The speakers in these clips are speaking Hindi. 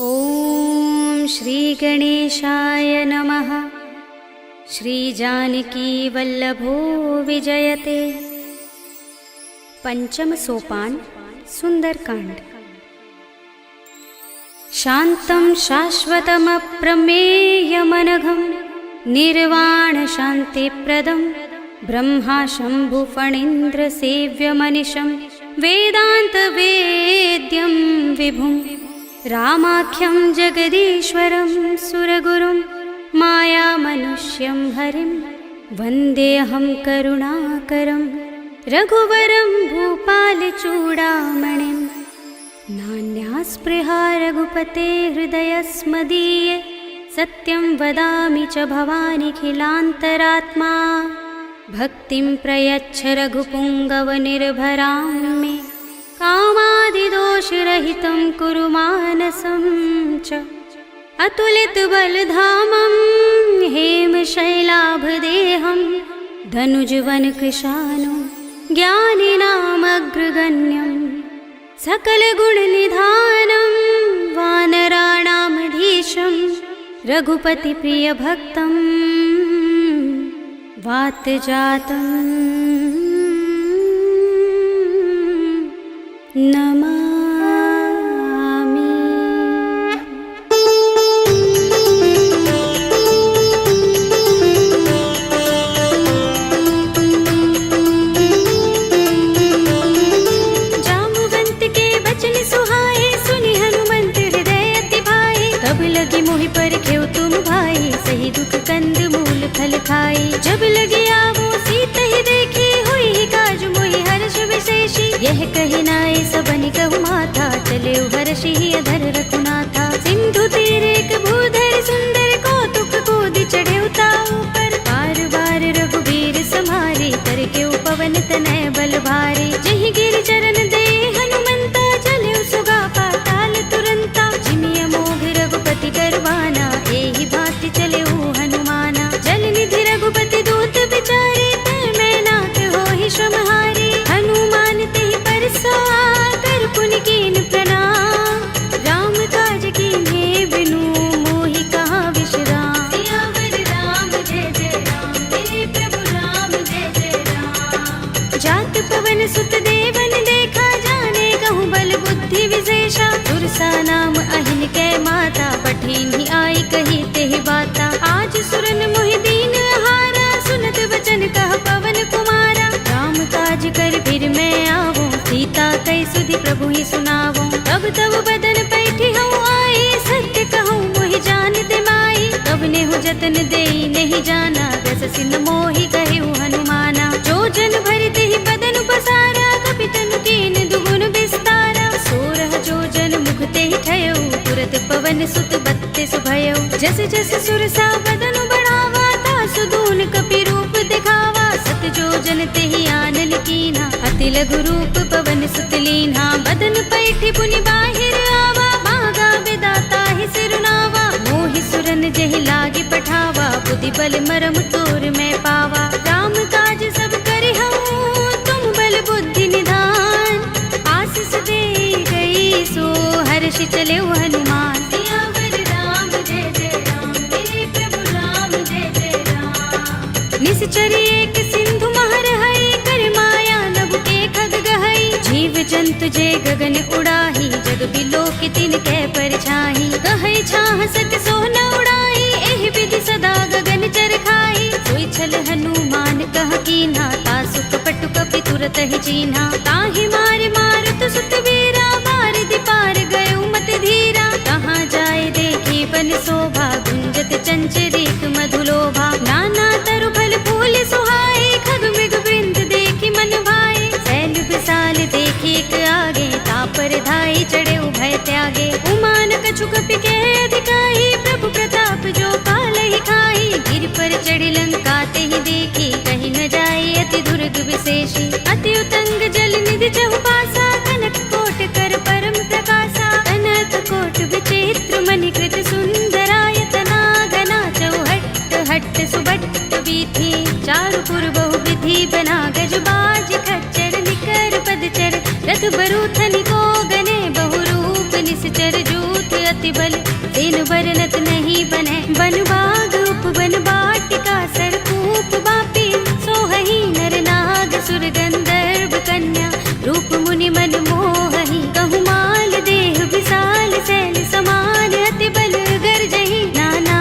ॐ श्री गणेशाय नमः। श्री जानकी वल्लभो विजयते। पंचम सोपान सुंदरकांड। शांतं शाश्वतमप्रमेयमनघं निर्वाण शान्तिप्रदं ब्रह्मा शंभु फणीन्द्र सेव्यमनिशं वेदान्तवेद्यं विभुं रामाख्यं जगदीश्वरं सुरगुरुं मायामनुष्यं हरिं वन्देऽहं करुणाकरं रघुवरं भूपालचूडामणिं। नान्यास्पृहा रघुपते हृदयस्मदीये सत्यं वदामि च भवानिखिलान्तरात्मा। भक्तिं प्रयच्छ रघुपुङ्गवनिर्भरां मे कामादिदोषरहितं कुरु मानसं च। अतुलितबलधामं हेमशैलाभदेहं धनुजवनकृशानुं ज्ञानिनामग्रगण्यं सकलगुणनिधानं वानराणामधीशं रघुपतिप्रियभक्तं वातजातं नमामि। जामुवंत के बचन सुहाए सुनि हनुमंत हृदय अति भाए। तब लगी मोहि परखेउ तुम भाई सही दुख कंद मूल फल खाई। जब लगी आवो सीत ही देखी हुई काज मोहि हर्ष विशेषी। यह कही नाय सबनि कहु माथा चले हर्षि अधर रघुनाथा। सिंधु तीर एक भूधर सुंदर कौतुक कूदि चढ़े ताऊ पर। बार बार रघुबीर समारे कर के पवन तनय बल भारी। जहि गिर चरण दे हनुमंता चले सुगा पाताल तुरंता। जिमिय मोघ रघुपति करवाना एहि भांति चले हनुमाना। जल निधि रघुपति दूत बिचारे तै मैं नाथ होहि श्रमहारी। हनुमान तेहि परसा कर पुनि कीन प्रणाम। राम काज कीन्हे बिनु मोहि कहाँ विश्राम। सियावर राम जय जय राम मेरे प्रभु राम जय जय राम। जात पवन सुत देवन देखा जाने कहूँ बल बुद्धि विशेषा। सुरसा नाम अहिन कै माता पठिन्हि आई कही तेहि बाता। आज सुरन मोहि दीन हारा सुनत वचन कह पवन कुमारा। राम काज कर फिर मैं आवो सीता कई सुधि प्रभु ही सुनावो। तब तब बदन पैठी हूँ आई सत्य कहूँ मोहि जानते माई। तब नेहु जतन देई नहीं जाना दस सिन मोहि कहेउ हनुमाना। जो जन भरते ही बदन पसारा कपितन कीन दुगुन विस्तारा। सोरह जो जन मुख ते ही ठयउ तुरत पवन सुत बत्तीस भयउ। जस जस सुरसा बदन बढ़ावा तासु दून कपि रूप दिखावा। सत जो जन ते ही आनन कीन्हा अति लघु रूप पवन सुत लीन्हा। बदन पैठी पुनि बाहिर आवा मागा विदाता ही सिरुनावा। मोहि सुरन जहि लागे पठावा बुद्धि बल मरम तोर मैं पावा। राम काज सब करि हूँ तुम बल बुद्धि निधान। आशीष दे गई सो हर्ष चले हनुमान। सियावर राम जय जय राम मेरे प्रभु राम जय जय राम। निश्चरी एक सिंधु महर हई कर माया नभ के खग गहई। जीव जंतु जे गगन उड़ाही जग बिलो के तिन कै परछाही। कहै छाह सक सो न उड़ाई एहि विधि सदा गगन चर खाई। सोई छल हनुमान कह कीन्हा तासु कपटु कपि तुरत ही चीन्हा। ताहि मार मारुत सुत वीरा मार दिपार गयो मत धीरा। कहाँ जाए देखी बन शोभा गुंजत चंचरीक मधुलोभा। नाना तरु फल फूल सुहाए खग मृग वृंद देखी मन भाए। सैल विशाल देखी एक आगे तापर धाई चढ़े उभय त्यागे। उमान कछु कपि के अधिकाई प्रभु प्रताप जो काल ही खाई। गिर पर चढ़ी लंका ते ही देखी कहीं न जाए अति दुर्ग विशेषी। अति उतंग जल निधि चहुपासा कनक कोट कर परम प्रकाशा। कनक कोट विचित्र मणिकृत सुंदरायतना घना चौहट्ट हट्ट सुबट्ट वीथी। चारु पुर बहु विधि बना गज बाज खच्चर निकर पदचर। रथ बरूथनि को गने बहु रूप निश्चर जूथ अति बल तेन बरनत नहीं बने बन बाग उपवन बाटिका सरकूप बापी सोहहि नर नाग सुर गंधर्व कन्या रूप मुनि मन मोहहि कहु माल देह विशाल शैल समान अति बल गर्जहि नाना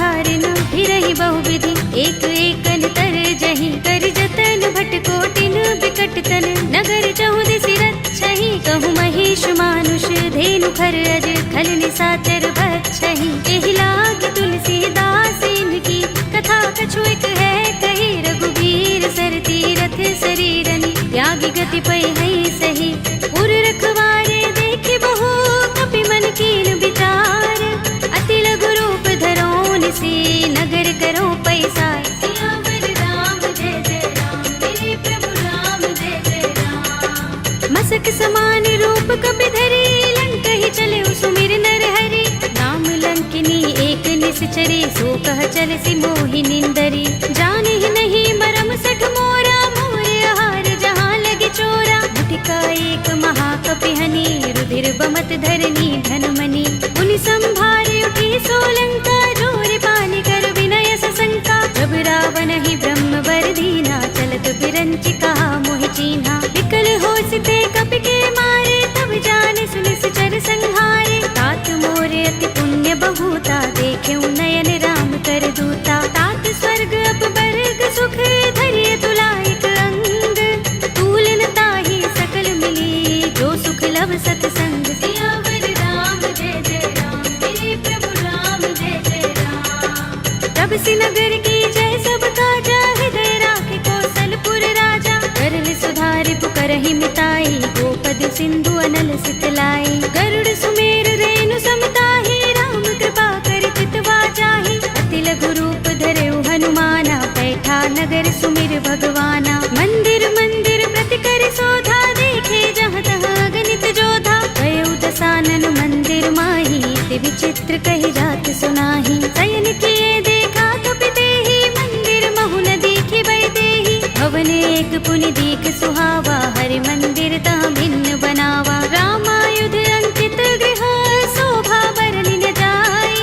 खारिन फिरहि बहुविधि एक एकन तर जहि कर जतन भट कोटिन बिकट तन नगर चहुदिस रक्षहि कहु महिष मानुष धेनु खर अज खल निसाचर बक्षहि एहि लाग तुलसीदास इनकी कथा कछु एक है कही रघुबीर सर तीरथ शरीरनि त्यागी गति पै है सही उर रखवारे देखे बहु कपि मन कीन विचार अति लघु रूप धरोन से नगर करो पैसा सियावर राम जय जय राम मेरे प्रभु राम जय जय राम मसक समान रूप कपि धरे लंक ही चले सुमिर नर हरि नाम लंकिनी एक निश्चरे सो कह चल सी मोहि निंदरी जाने ही नहीं मरम सठ मोरा मोरे आहार जहाँ लगे चोरा मुठिका एक महाकपिहनि रुधिर बमत धरनी धनमणि मुनि संभारे उठी सोलंका जोर पानी कर विनय सशंका जब रावण ही ब्रह्म वर दीना चलत बिरंचि कहा मोहि चीन्हा विकल होसिते कपि के मारे तब जाने सुनिस चर संहारे तात मोरे अति पुण्य बहुता देखे नयन राम कर दूता तात स्वर्ग अपवर्ग सुख धरिय तुलायक अंग तूलन ताहि सकल मिली जो सुख लव सतसंग सियावर राम जय जय राम मेरे प्रभु राम जय जय राम तब सी नगर की जय सब काजा हृदय राखे कौशलपुर राजा करल सुधारि पुकरहि मिताई गोपद सिंधु अनल सितलाई गरुड़ सुमेर रेणु समताहि राम कृपा कर चितवा जाहि अति लघु रूप धरेउ हनुमाना बैठा नगर सुमिर भगवाना मंदिर मंदिर प्रति कर शोधा देखे जहाँ तहाँ गणित जोधा गयो दसानन मंदिर माही ते विचित्र कही जात सुनाही शयन किए देखा कपि तेहि मंदिर महु न दीखि बै देहि भवन एक पुनि दीख सुहावा हरि मंदिर तह भिन्न बनावा रामायुध अंकित गृह शोभा बरनि न जाय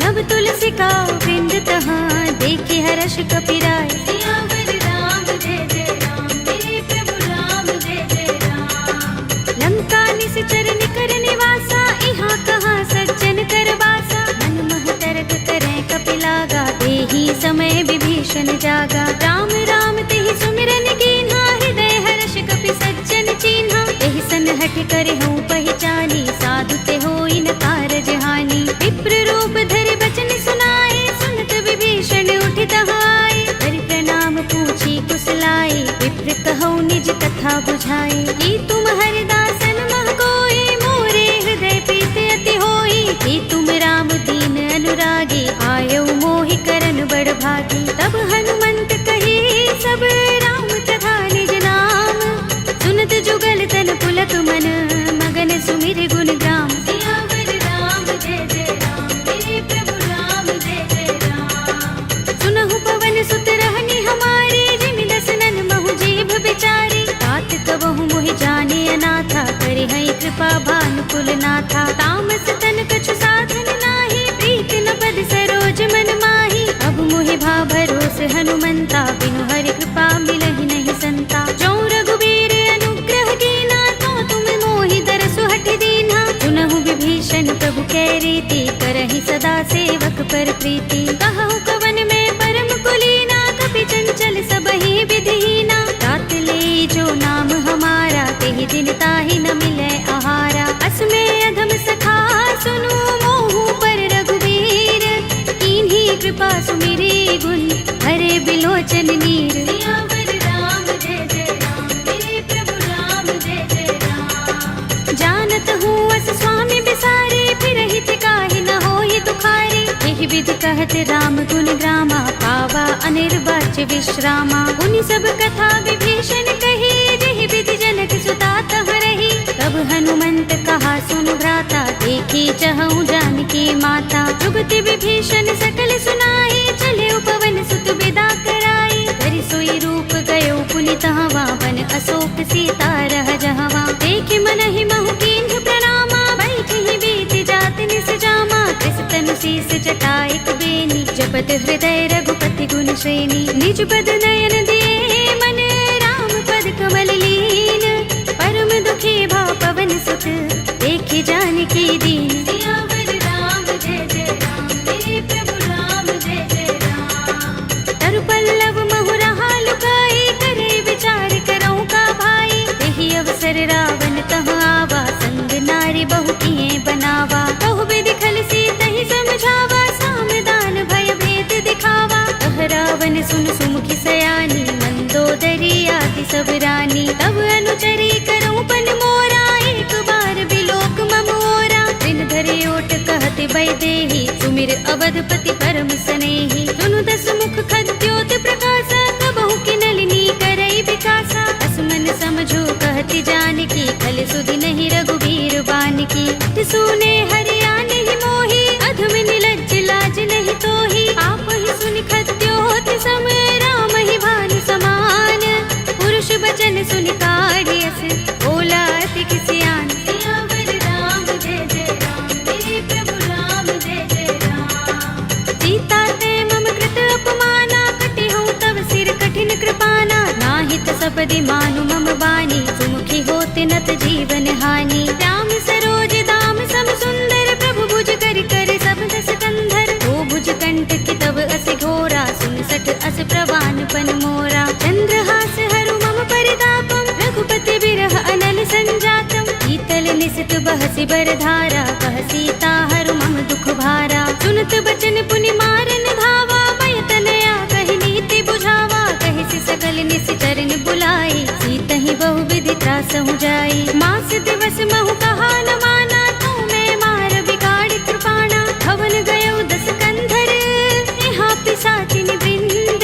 नव तुलसी का वृंद तहाँ देखे हर्ष कपिराय सियावर राम जय जय राम मेरे प्रभु राम जय जय राम लंका निश्चर निकर निवासा इहाँ कहाँ सज्जन कर बासा मन मह तरक करें कपिलागा तेहि समय विभीषण जागा राम राम तेहि सुमिरन कीन्हा हृदय हर्ष कपि सज्जन चीन्हा एहि सन हठ करे हूँ पहचानी साधु ते होई न कारज हानि विप्र रूप धरि बचन सुनाए सुनत विभीषण उठि तहाय हरि प्रणाम पूछी कुशलाए विप्र कहौ निज कथा बुझाए की तुम हरिदासन मह कोई मोरे हृदय प्रीत अति होई की तुम राम दीन अनुरागी आयो मोहि करन बड़ भागी तब हनुमंत कही सब राम तथा निज नाम सुनत जुगल तन पुलक मन मगन सुमिर गुण ग्राम सियावर राम जय जय राम मेरे प्रभु राम जय जय राम सुनहु पवन सुत रहनी हमारे जिमि दसनन महु जीभ बिचारी तात कबहु मोहि जाने अनाथा करे है कृपा भानुकुल नाथा तामस तन कछु साधन नाही प्रीत न पद सरोज मन माही अब मोहि भा भरोस हनुमंता बिनु हरि कृपा मिलहि नहीं संता जो रघुबीर अनुग्रह कीना तो तुम मोहि दरसु हठ दीना सुनहु विभीषण प्रभु कै रीति करहि सदा सेवक पर प्रीति कहु कवन में परम कुलीना कपि चंचल सबहि विधिहीना तात ले जो नाम हमारा तेहि दिन ताहि न मिलै आहारा अस्मे अधम सखा सुनु मोहु पर रघुबीर कीन्ही कृपा सुमिरी गुण हरे बिलोचन नीर सियावर राम जय जय राम मेरे प्रभु राम जय जय राम जानत हूँ अस स्वामी बिसारे फिर हित काहि न होहि दुखारे एहि विधि कहत राम गुण ग्रामा पावा अनिर्वाच्य विश्रामा उनि सब कथा विभीषण कही जेहि विधि जनक सुता तह रही तब हनुमंत कहा सुनु भ्राता देखी चहु जानकी माता जुगति विभीषण सकल सुनाई चले उपवन सुत विदा कराई धरि सोई रूप गयो पुनि तहवा बन अशोक सीता रह जहवा देखि मन ही महु कीन्ह प्रणामा बैठि सीस जटाइक बेनी, जपत हृदय रघुपति गुण श्रेणी। निज पद नयन दिए मन, राम पद कमल लीन। परम दुखी भाव पवन सुत, देखे जानकी दीन। सियावर राम जय जय राम, मेरे प्रभु राम जय जय राम। तरु पल्लव महु रहा लुकाई, करे विचार करऊं का भाई। यही अवसर रावण तह आवा, संग नारी बहु किए बनावा। बहु विधि खल सीत ही समझावा, सामदान भय भेद दिखावा। कह रावण सुन सुमुखी सयानी, मंदोदरी आदि सब रानी। तब अनुचरी करऊं पन मोरा, एक बार बिलोक मम ओरा। दिन धरे ओट कहते वैदेही, सुमिर अवधपति परम स्नेही। सुनु दस मुख खद्योत प्रकाशा, कबहु की नलिनी करई विकासा। असमन समझो कहती जानकी, खल सुधि नहीं रघुबीर बानकी। सुने हरिया नहीं मोही, अधम निलज्ज लाज नहीं तोही। आप ही सुनि खद्योत सम, राम ही भानु समान। पुरुष बचन सुनि काढ़ियस, बोला अति किसियान। सियावर राम जय जय राम, मेरे प्रभु राम जय जय राम। सीता ते मम कृत अपमाना, कटे हूँ तव सिर कठिन कृपाना। नाहित सपदि मानु मम बानी, सुमुखी होते नत जीवन हानि। राम सरोज दाम सम सुंदर, प्रभु भुज कर कर सब दस कंधर। ओ भुज कंठ की तब अस घोरा, सुन सठ अस प्रवान पन मोरा। चंद्रहास हरु मम परितापम, रघुपति बिरह अनल संजातम। शीतल निसित बहसि बरधारा, कह सीता हरु मम दुख भारा। सुनत बचन पुनि मारन धावा, भय तनया कहि नीति बुझावा। कहि सि सकल निसि चरण बुलाई, सीत ही बहु विधि त्रासहु जाई। मास दिवस महु कहा न माना, तू मैं मार बिगाड़ कृपाणा। भवन गयो दस कंधर, यहाँ पिशाचिनी वृंद।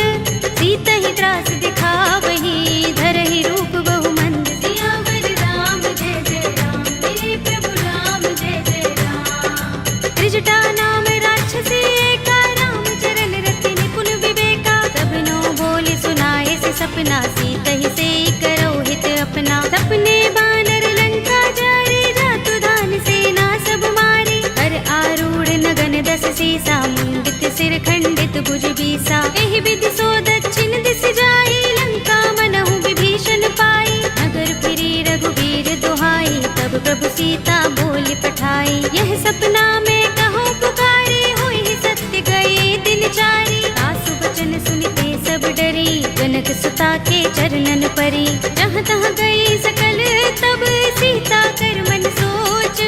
सीत ही त्रास दिखावही, धरहि रूप बहु मंद। सियावर राम जय जय राम, मेरे प्रभु राम जय जय राम। त्रिजटा नाम राक्षसी एका, राम चरण रति निपुण विवेका। सबनो बोले सुनाए से सपना, सीत ही से करो हित अपना। सपने बानर लंका जारे, जातु दान सेना सब मारे। हर आरूढ़ नगन दस सीसा, मुंडित सिर खंडित भुज बीसा। एहि विधि सो दक्षिण दिस जाई, लंका मनहु विभीषण पाई। नगर फिरी रघुबीर दुहाई, तब प्रभु सीता बोली पठाई। यह सपना में कहूँ पुकारे, हुई सत्य गए दिन चारी। आसु बचन सुनते सब डरी, जनक सुता के चरणन परी। जहाँ तहाँ गई सकल तब, सीता कर मन सोच।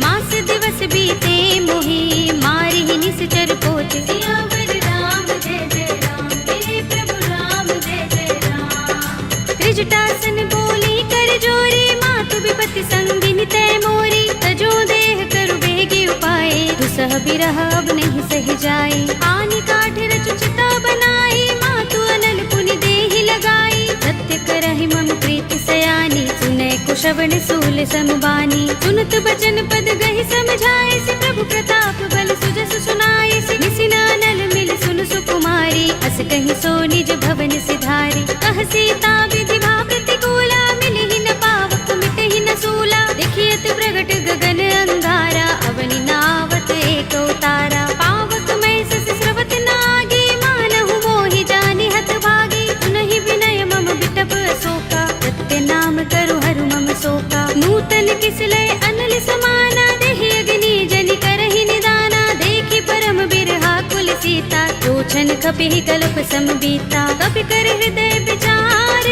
मास दिवस बीते मोही, मारी ही निश्चर पोच। सियावर राम जय जय राम, मेरे प्रभु राम जय जय राम। त्रिजटासन बोली कर जोरी, मातु विपति संगिनी तय मोरी। तजो देह करु बेगी उपाय, दुसह बिरह अब नहीं सह जाए। आनि काठ रचु चिता बनाई, मातु अनल पुनि देहि लगाई। सत्य करहि मम प्रीति सयानी, सुनै कुशवन सूल समबानी। सुनत बचन पद गहि समझाए, से प्रभु प्रताप बल सुजस सुनाए। से निसिना नल मिल सुन सुकुमारी, अस कहि सो निज भवन सिधारी। कह सीता विधि भा प्रतिकूला, मिलहि न पावक मिटहि न सूला। देखियत प्रगट गगन अंगारा, अवनि नावत एक उतारा। पावक मैं सस स्रवत नागी, मानहु मोहि जानि हत भागी। सुनहि विनय मम बिटप अशोका, सत्य नाम करु हरु मम शोका। नूतन किसलय अनल समाना, देहि अग्नि जनि करहि निदाना। देखि परम बिरहा कुल सीता, रोचन कपिहि कल्प सम बीता। कपि कर हृदय विचार,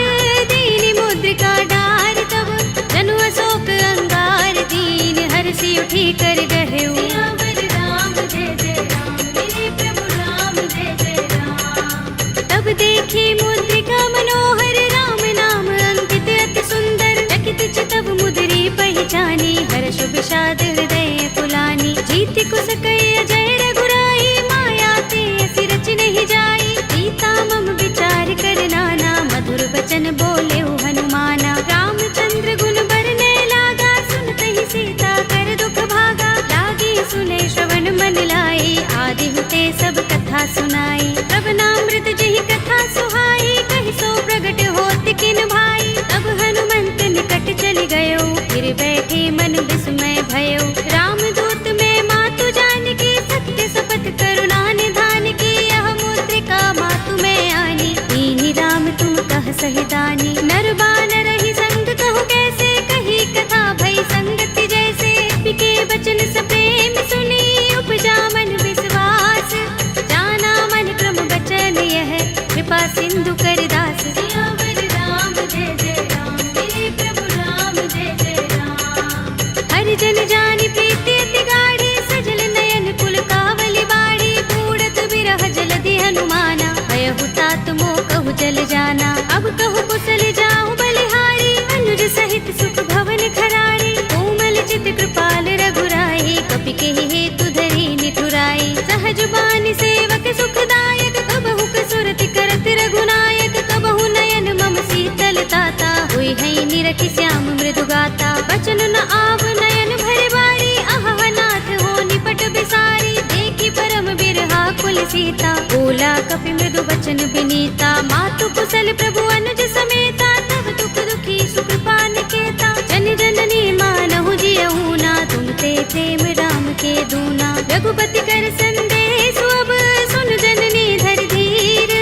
दीनि मुद्रिका डार। तब जनु अशोक अंगार, दीन हर्षि उठी कर गहेउ। सियावर राम जय जय राम, मेरे प्रभु राम जय जय राम। तब देखी मुद्रिका मनोहर, राम नाम अंकित अति सुंदर। चकित चितव मुद्री पहचानी, हर्ष विषाद हृदय पुलानी। जीति कुस कई अजय रघुराई, माया ते असि रच नहीं जाई। सीता मम विचार कर नाना, मधुर वचन बोले हनुमाना। रामचंद्र गुण बरने लागा, सुनते ही सीता कर दुख भागा। लागी सुने श्रवण मन लाई, आदि हुते सब कथा सुनाई। श्रवणामृत जहि कथा सुहाई, कहि सो प्रगट होत किन भाई। तब हनुमंत निकट चल गयो, फिर बैठे मन विस्मय भयो। रामदूत में मातु जानकी, सत्य शपथ बानी सेवक सुखदायक, कबहु कसुरति करत रघुनायक, कबहु नयन मम शीतल ताता, हुई है निरखि श्याम मृदु गाता। बचन न आव नयन भरे बारी, अहह नाथ हो निपट बिसारी, देखी परम बिरहा कुल सीता, बोला कपि मृदु बचन बिनीता। मातु कुशल प्रभु अनुज समेता, तब दुख दुखी सुकृपा निकेता, जन जननी मानहु जियहु ना, तुम ते प्रेम राम के दूना। रघुपति कर संदेश अब सुन जननी धर धीर,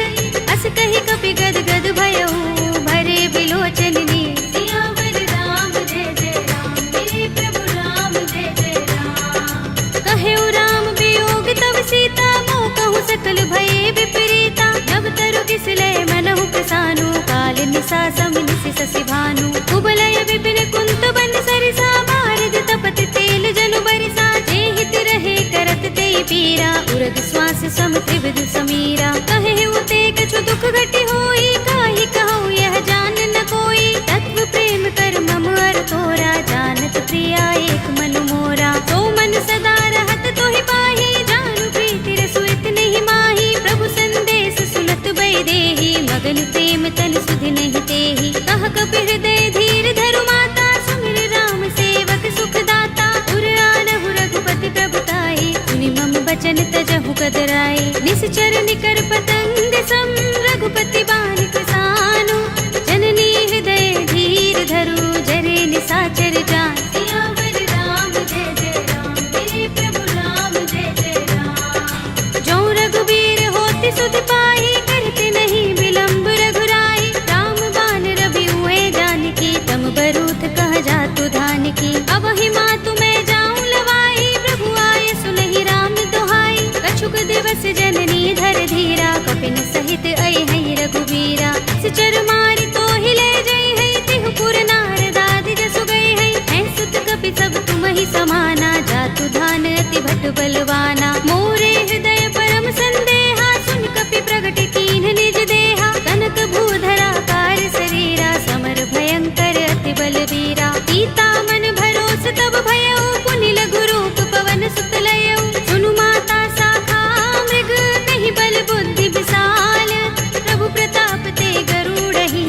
अस कहि कपि गद गद भयहु भरे बिलोचन नीर। सियावर राम जय जय राम, मेरे प्रभु राम जय जय राम। कहेउ राम वियोग तब सीता, मोह कहूँ सकल भये विपरीता। नव तरु किसले मनहु प्रसानु, काल निसा समिनिसि शशि भानु। कुबलय विपिन कुंत बन सरिसा, बारद तपत तेल जनु बरिसा। जे हित रहे करत ते पीरा, उरग श्वास सम त्रिविध समीरा। कहेउ ते कछु दुख घटी होई, काहि कहूँ यह जान न कोई। तत्व प्रेम कर मम अर तोरा, जानत प्रिया एक मन मोरा। तो मन सदा रहत तोहि पाही, जानु प्रीति रसु इतने माही। प्रभु संदेश सुनत बै देहि, मगन प्रेम तन सुधि नहीं तेहि। कह कपि हृदय धीर धरु माता, सुमिर राम सेवक सुख दाता। उर आनहु रघुपति प्रभुताई, सुनि मम बचन तजहु कदराई। निश्चर निकर पतंग सम, रघुपति बानिक सानु। जननी हृदय धीर धरु, जरे निसाचर जान। सियावर राम जय जय राम, मेरे प्रभु राम जय जय राम। जो रघुबीर होति सुधि पाही, करते नहीं विलंब रघुराई। राम बान रवि हुए जानकी, तम बरूथ कह जातु धानकी। अब ही मातु मैं जाऊं लवाई, प्रभु आए सुनहि राम दुहाई। कछुक दिवस जननी धर धीरा, कपिन सहित आई है रघुबीरा। सिचर मारि तो ही ले जई है, तिहु पुर नारद आदि जसु गई है। हैं सुत कपि सब तुम ही समाना, जातु धान अति भट बलवाना। मोरे हृदय परम संदेहा, सुन कपि प्रगट कीन्ह निज देहा। कनक भूधरा कार शरीरा, समर भयंकर अति बलवीरा। सीता मन भरोस तब भयउ, पुनि लघु रूप पवन सुत लयउ। सुनु माता शाखा मृग, नहीं बल बुद्धि विशाल। प्रभु प्रताप ते गरुड़हि,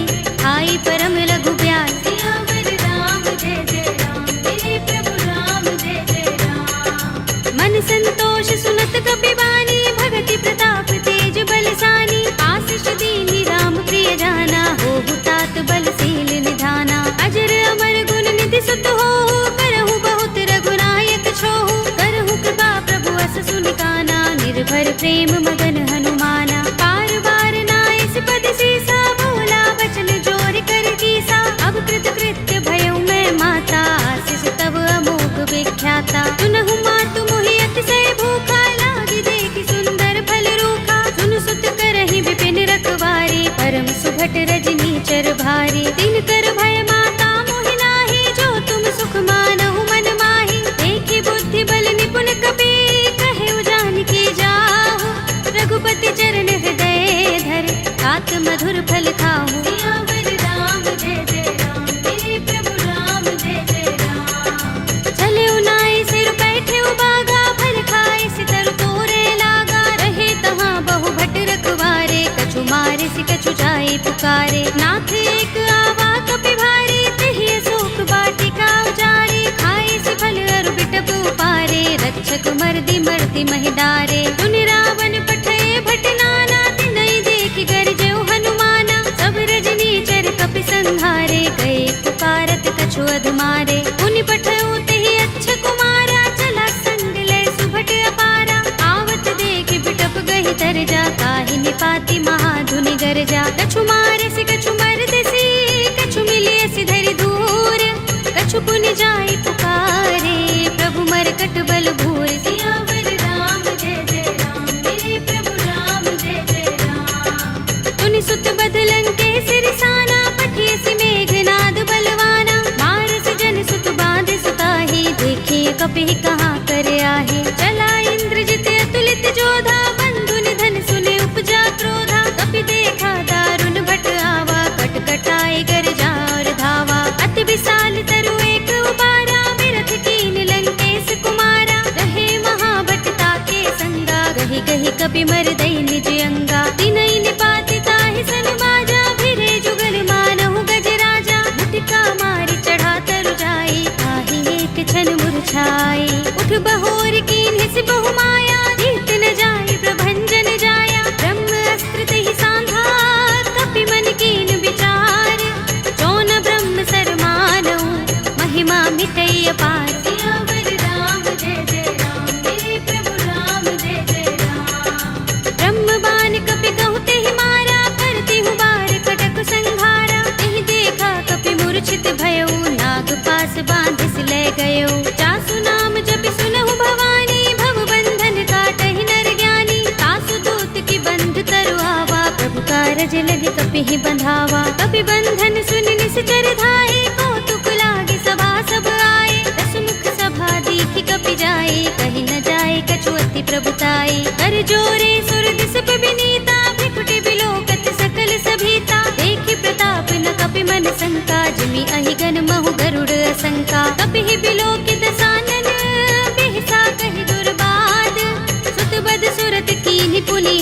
आई परम लघु ब्याल। सियावर राम जय जय राम, मेरे प्रभु राम जय जय राम। मन संतोष सुनत कपि बानी, भगति प्रताप तेज बलसानी। आशीष दीनि राम प्रिय जाना, होहु तात बलशील निधाना। अजर अमर गुण निधि सुत होहु, करहु बहुत रघुनायक छोहु। करहु कृपा प्रभु अस सुनि काना, निर्भर प्रेम मगन हनुमाना। बार बार नाय पद सीसा, बोला बचन जोर कर कीसा। अब कृत कृत्य भयउ मैं माता, आशीष तब अमोघ विख्याता। सुनहु मातु मोहि अतिशय भूखा, लागी देखि सुंदर फल रूखा। सुन सुत करहि विपिन रखवारी, परम सुभट रजनी चर भारी। दिन कर भय माता मोहि नाही, जो तुम सुख मानहु मन माही। देखि बुद्धि बल निपुण कपि, कहेउ जानकी जाहु। रघुपति चरण हृदय धर, तात मधुर फल खाहु। सियावर राम जय जय राम, मेरे प्रभु राम जय जय राम। चले उनाए सिर बैठे बागा, फल खाए सितर तोरे लागा। रहे तहाँ बहु भट रखवारे, कछु मारे सि कछु जाए पुकारे। नाथ एक आवा कपि भारी, तेहि अशोक वाटिका उजारे। खाए सि फल अरु बिटप उपारे, रक्षक मर्दि मर्दि महि डारे। सुनि रावण पठय भट नाना, तिनहि देखि गरजेउ हनुमाना। सब रजनी चर कपि संहारे, गए पुकारत कछु अधमारे। मुनि पठउ तेहि अच्छ कुमारा, चला संग लय सुभट अपारा। आवत देखि बिटप गहि तरजा, काहि निपाति महाधुनि गरजा। कछु मारे सि कछु मरदेसि, कछु मिलिय सि धरि दूर। कछु पुनि जाई पुकारे, प्रभु मरकट बल भूर। सियावर राम जय जय राम, मेरे प्रभु राम जय जय राम। तुनि सुत बदलन के सिरसाना, पठिय सि मेघनाद बलवाना। मारस जन सुत बांध सुताही, देखिए कपि कहाँ कर आहे। चला इंद्रजित अतुलित जोधा, बंधु निधन सुने उपजा क्रोधा। कपि देखा दारुण भट आवा, कट कटाए गरजा और धावा। अति विशाल तरु एक उबारा, विरथ कीन लंकेश कुमारा। रहे महाभट ताके संगा, गहि गहि कपि मर दई निज अंगा तिनई निपात ताहि सन बाजा फिरे जुगल मानहु गज राजा मुटिका मारी चढ़ा तरु जाई ताहि एक क्षण मुरझाई उठ बहोर कीन हिस बहु माया जीत न जाई प्रभंजन जाया ब्रह्म अस्त्र तहि सांधा कपि मन कीन विचार जौन ब्रह्म सर मानहु महिमा मिटई अपार सियावर राम जय जय राम मेरे प्रभु राम जय जय राम ब्रह्म बाण कपि कहु तेहि मारा करती हूँ बार कटक संहारा तेहि देखा कपि मूर्छित भयउ नाग पास बांधिस ले गयो जासु नाम जपि सुनहु भवानी भव बंधन काटहि नर ज्ञानी तासु दूत की बंध तरु आवा प्रभु कारज लगे कपि ही बंधावा कपि बंधन सुन निश्चर धाये कौतुक लागे सभा सब आए दस मुख सभा दीखि कपि जाए कहीं न जाए कछु अति प्रभुताई कर जोरे सुर दिस विनीता भ्रिकुटि बिलोकत सकल सभीता देखि प्रताप न कपि मन शंका जिमि अहि गन महु गरुड़ असंका कपि ही बिलोकित सानन बिहसा कहि दुर्बाद सुत बद सुरत कीन्हि पुनि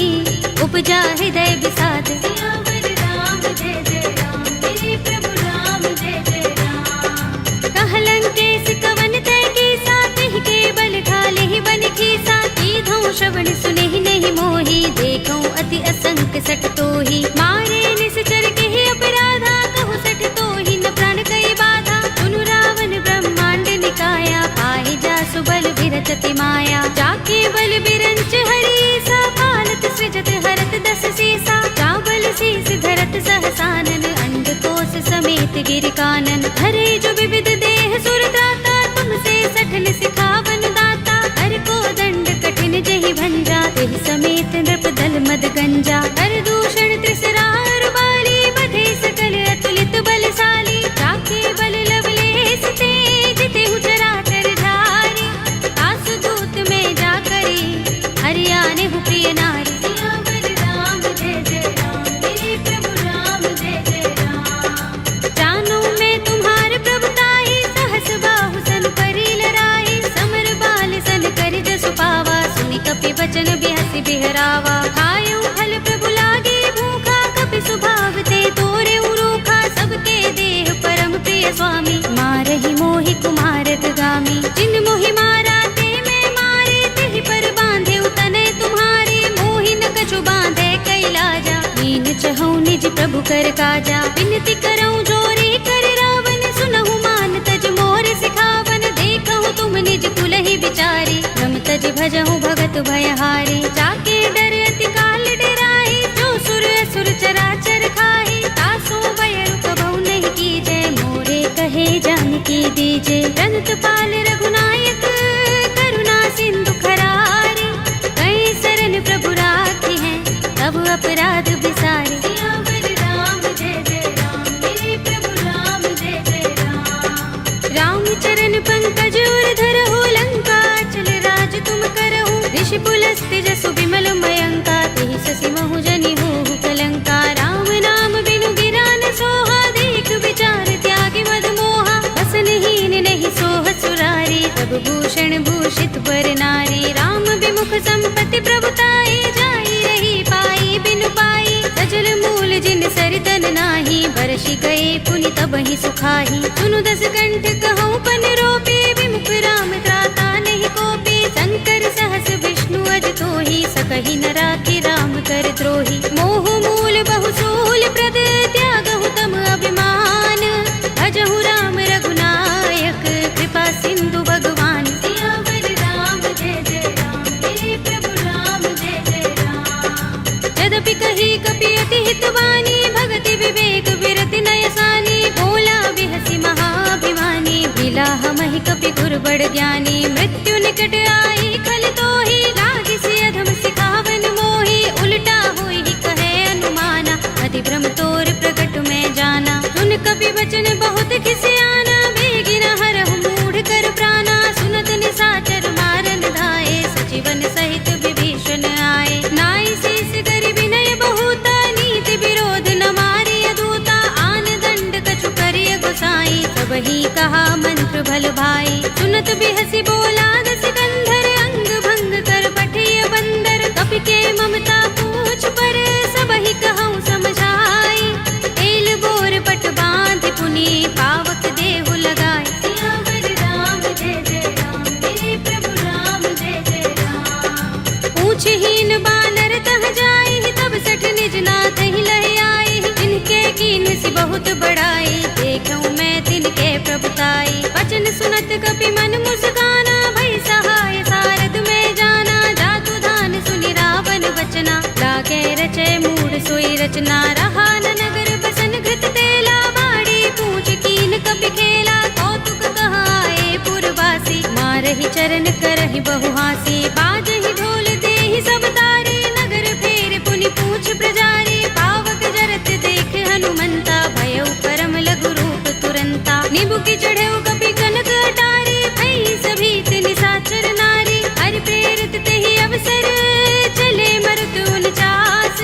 उपजा हृदय विषाद सियावर राम जय जय राम मेरे प्रभु राम जय जय राम कहलंकेश कवन तै कीसा तिहि के बल घाले ही बन खीसा कीधौ श्रवण सुनेहि नहीं मोहि देखौ अति असंक सठ तोहि मारे निश्चर केहि अपराधा कहु सठ तोहि न प्राण कई बाधा सुनु रावण ब्रह्मांड निकाया पाहि जासु बल विरचति माया जाके बल बिरंच हरि सा पालत सृजत हरत दस सीसा चावल शीस धरत सहसानन अंडकोश समेत गिर कानन धरे जो विविध देह सुर दाता तुमसे सठन सिखावन दाता हर को दंड कठिन जहि भंजा तेहि समेत नृप दल मद गंजा हर दूषण त्रिसरार बाली बधे सकल अतुलित बलशाली जाके बल लवलेस तेज तेहु चराचर झारी तासु दूत में जा करी हरियाणे हु प्रिय नारी सियावर राम जय जय राम मेरे प्रभु राम जय जय राम जानो मैं तुम्हार प्रभुताई सहस बाहु सन करी लराई समर बाल सन करि जसु पावा सुनि कपि बचन बिहसि बिहरावा खायउ फल प्रभु लागे भूखा कपि सुभाव ते तोरे उरूखा सबके देह परम प्रिय स्वामी मारहि मोहि कुमारत गामी जिन मोहि मारा ते मैं मारे तेहि पर बांधे तनय तुम्हारे मोहि न कछु बांधे कैलाजा मीन चहु निज प्रभु कर काजा विनती करऊं जोरी कर रावण सुनहु मान तज मोर सिखावन देखहु तुम निज कुलहि विचारी रम तज भजहु भगत भयहारी जाके डर अति काल डराई जो सुर असुर चराचर खाई तासो भय कबहु नहीं कीजे मोरे कहे जानकी दीजे रंत पाल रघुनायक करुणा सिंधु खरारी कई शरण प्रभु राखी हैं तब अपराध बिसारे सियावर राम जय जय राम मेरे प्रभु राम जय जय राम राम चरण पंकज उर धरहु लंका चल राज तुम करहु ऋषि पुलस्त्य जसु विमल मयंका तेहि शशि महु जनि होहु कलंका राम नाम बिनु गिरा न सोहा देख विचार त्यागी मद मोहा बसनहीन नहीं सोह सुरारी सब भूषण भूषित बर नारी राम विमुख संपत्ति प्रभुताई जाई रही पाई बिनु पाई सजल मूल जिन सरितन नाही बरषि गए पुनि तबहि सुखाही सुनु दस कंठ कहूँ पन रोपे विमुख राम त्राता नहीं कोपे शंकर सहस विष्णु अज तोहि सकहि न राखी राम कर द्रोही मोह मूल बहु सूल प्रद त्यागहु तम अभिमान भजहु राम रघुनायक कृपा सिंधु भगवान सियावर राम जय जय राम मेरे प्रभु राम जय जय राम यद्यपि कही कपि अति हितवानी भगति विवेक विरति नयसानी भोला बिहसि महाभिमानी मिला हमहि कपि गुर बड़ ज्ञानी मृत्यु निकट आई खल तोहि लागी सि अधम सिखावन मोहि उल्टा होई कहे अनुमाना अति भ्रम तोर प्रगट में जाना सुन कपि वचन बहुत खिसियाना बेगिन हरहु मूढ़ कर प्राणा सुनत निशाचर मारन धाये सजीवन सहित विभीषण आए नाई शीस करि विनय बहुता नीति विरोध न मारी अधूता आन दंड कछु करिय गोसाई सबहि कहा मंत्र भल भाई सुनत बिहसि बोला दस कंधर अंग भंग कर पठिय बंदर कपि के पूछहीन बानर तह जाई, तब सठ निज नाथ ही लह आई। जिनके कीन सी बहुत बड़ाई, देखूं मैं तिनके प्रभुताई। वचन सुनत कपि मन मुस्काना, भई सहाय सारद में जाना। जातु धान सुनि रावण वचना, लागे रचे मूढ़ सोई रचना। रहा न नगर बसन घृत तेला, बाड़ी पूछ कीन कपि खेला। कौतुक कहाए पुरवासी, मारहि चरण करहि बहु हासी। बाजहि ढोल देहि सब तारे, नगर फेर पुनि पूछ प्रजारी। पावक जरत देख हनुमंता, भयउ परम लघु रूप तुरंता। निबु की चढ़ेउ कपि कनक अटारी, भई सभीत निशाचर नारी। हरि प्रेरित तेहि अवसर, चले मरुत 49।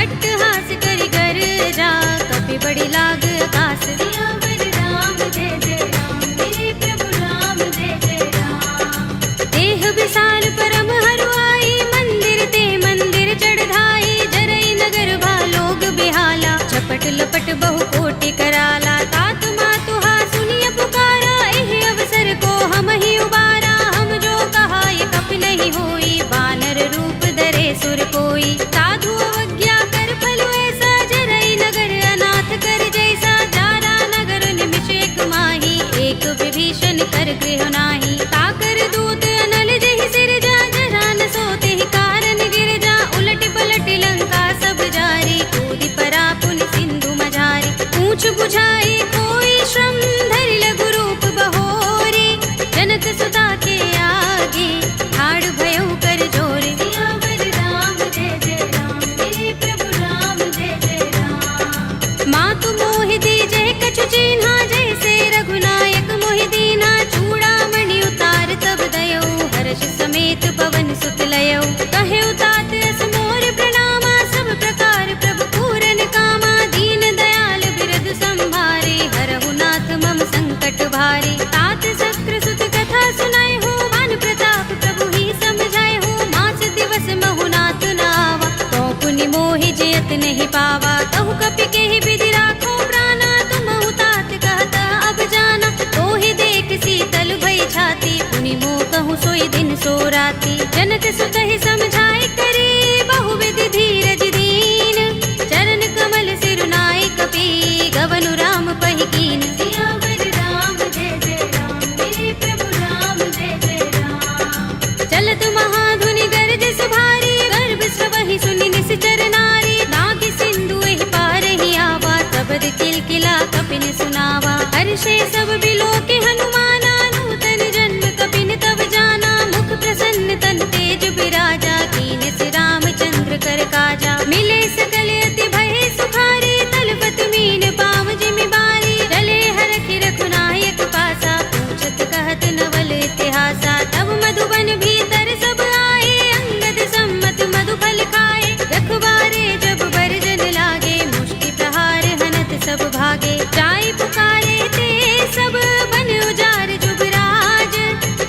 अट्टहास करि गर्जा, कपि बड़ी लाग आकाश। सियावर राम जय जय राम, मेरे प्रभु राम जय जय राम। देह विशाल परम हरुआई, मंदिर ते मंदिर चढ़ाई। जरई नगर भालोग बिहाला, झपट लपट बहु कोटि कराला। तात मातु हा सुनिय पुकारा, एहि अवसर को हम ही उबारा। हम जो कहा ये कपि नहीं होई, बानर रूप धरे सुर कोई। साधु अवज्ञा कर फल ऐसा, जरई नगर अनाथ कर जैसा। जारा नगर निमिष एक माही, एक विभीषण कर गृह नाही। ताकर दूत अनल जहि सिर जा, जरा न सोते ही कारण गिर जा। उलट पलट लंका सब जारी, कूदि परा पुनि सिंधु मझारी। पूछ बुझाई कोई श्रम, धरि लघु रूप बहोरी। जनक सुता के आगे, ठाड़ भयउ कर जोरे। सियावर राम जय जय राम, मेरे प्रभु राम जय जय राम। मातु मोहि दीजहि कछु चिन्हा, जैसे रघुनायक मोहि दीन्हा। चूड़ामणि उतार तब दयौ, हर्ष समेत पवन सुत लयौ। कहे तात अस मोर प्रणामा, सब प्रकार प्रभु पूरन कामा। दीन दयाल बिरद संभारे, हरहु नाथ मम संकट भारे। तात शक्र सुत कथा सुनाए हो, मान प्रताप प्रभु ही समझाए हो। मास दिवस महु नाथ नावा, तो पुनि मोहि जयत नहीं पावा। कहु कपि केहि विधि राखो प्राणा, तुमहु तात कहता अब जाना। तोहि देख शीतल भई छाती, पुनि मोह कहूँ सोई दिन सो राती। जनक सुत ही समझाए करे, बहु विधि धीरज दीन। चरण कमल सिरुनाए कपि, गवनु राम पहि कीन। सियावर राम जय जय राम, मेरे प्रभु राम जय जय राम। चलत महाधुनि गरज सुभारी, गर्भ स्वहि सुनि निश्चर नारी। नागि सिंधु एहि पार ही आवा, तबद किलकिला कपिन सुनावा। हर्षे सब बिलोके हनुमाना, नूतन जन्म कपिन तब जाना। मुख प्रसन्न तन तेज बिराजा, कीन सि रामचंद्र कर काजा। मिले सकल अति भय सुखारी, तलपत मीन पाव जिमि बारी। चले हरखि रघुनायक पासा, पूछत कहत नवल इतिहासा। तब मधुबन भीतर सब आए, अंगद सम्मत मधु फल खाए। रखवारे जब बरजन लागे, मुष्टि प्रहार हनत सब भागे। जाय पुकारे ते सब, बन उजार जुबराज।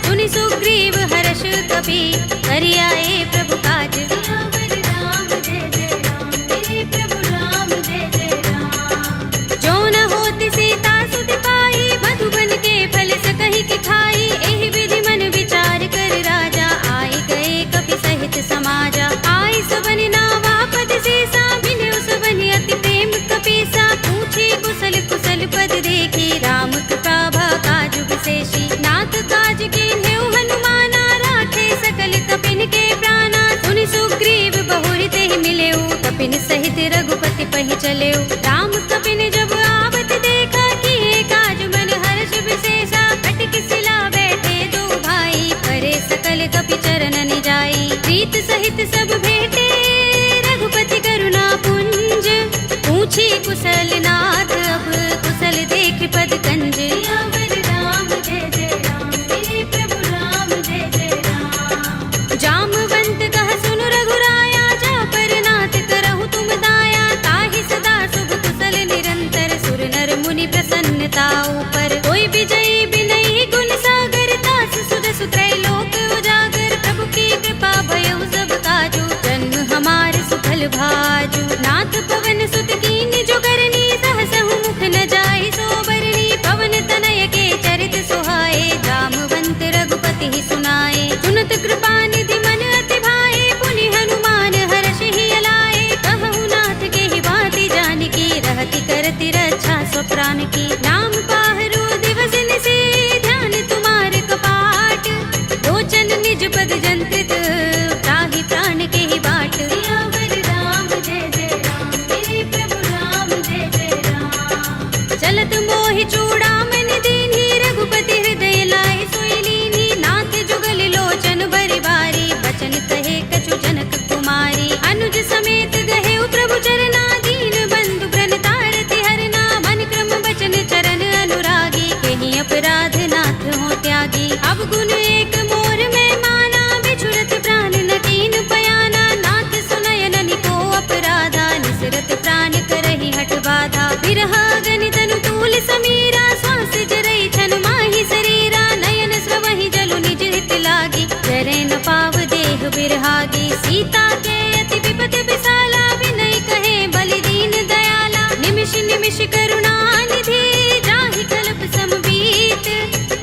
सुनि सुग्रीव हर्ष कपि, करि आए प्रभु काज। सियावर राम जय जय राम, मेरे प्रभु राम जय जय राम। जो न होति सीता सुत पाई, मधुबन के फल सकहि के खाई। एहि विधि मन विचार कर राजा, आई गए कपि सहित समाजा। आई सबनि नावा पद सीसा, मिल्यो सबनि अति प्रेम कपीसा। पूछी कुशल कुशल पद देखी, राम कृपा काज विशेषी। नाथ काज कीन्हेउ हनुमाना, राखे सकल कपिन के प्राणा। सुनि सुग्रीव बहुरि तेहि मिलेउ, कपिन सहित रघुपति पहि चलेउ। राम कपिन जब आवत देखा, किए काज मन हर्ष विशेषा। खटक सिला बैठे दो भाई, करे सकल कपि चरणन जाई। प्रीत सहित सब भेटे, रघुपति करुणा पुंज। पूछी कुशल नाथ, अब कुशल देख पद कंज। सियावर राम जय जय राम, मेरे प्रभु राम जय जय राम। जामवंत कह सुनु रघुराया, जा पर नाथ करहु तुम दाया। ताहि सदा शुभ कुशल निरंतर, सुर नर मुनि प्रसन्नता ऊपर। कोई विजयी बिनहि गुण सागर, तास सुध सुत्रैलोक उजागर। प्रभु की कृपा भयउ सब काजू, जन्म हमार सुफल भाजू। नाथ पवन सुत कीन जो करनी, सहसहु मुख न जाय सो बरनी। पवन तनय के चरित सुहाए, जामवंत रघुपति ही सुनाए। सुनत कृपा निधि मन अति भाए, पुनि तन निज पद जंत्रित, त्राहि प्राण के ही बाट। सियावर राम जय जय राम, मेरे प्रभु राम जय जय राम। चलत मोहि चूड़ामणि दीन्ही, रघुपति हृदय लाए सोई लीन्ही। नाथ जुगल लोचन बरि बारी, बचन कहे कछु जनक कुमारी। अनुज समेत गहे प्रभु चरना, दीन बंधु प्रणतारति हरना। मन क्रम बचन चरण अनुरागी, कहीं अपराध नाथ हो त्यागी। अब गुण एक मोर में माना, बिछुरत प्राण न कीन पयाना। नाथ सुनयन निको अपराधा, निसरत प्राण करहि हठ बाधा। बिरहा गनि तनु तूल समीरा, श्वास जरई छन माहि शरीरा। नयन स्रवहि जलु निज हित लागी, जरै न पाव देह बिरहागी। सीता के अति विपत विसाला, विनय कहे बलि दीन दयाला। निमिष निमिष करुणा निधि, जाहि कल्प समबीत।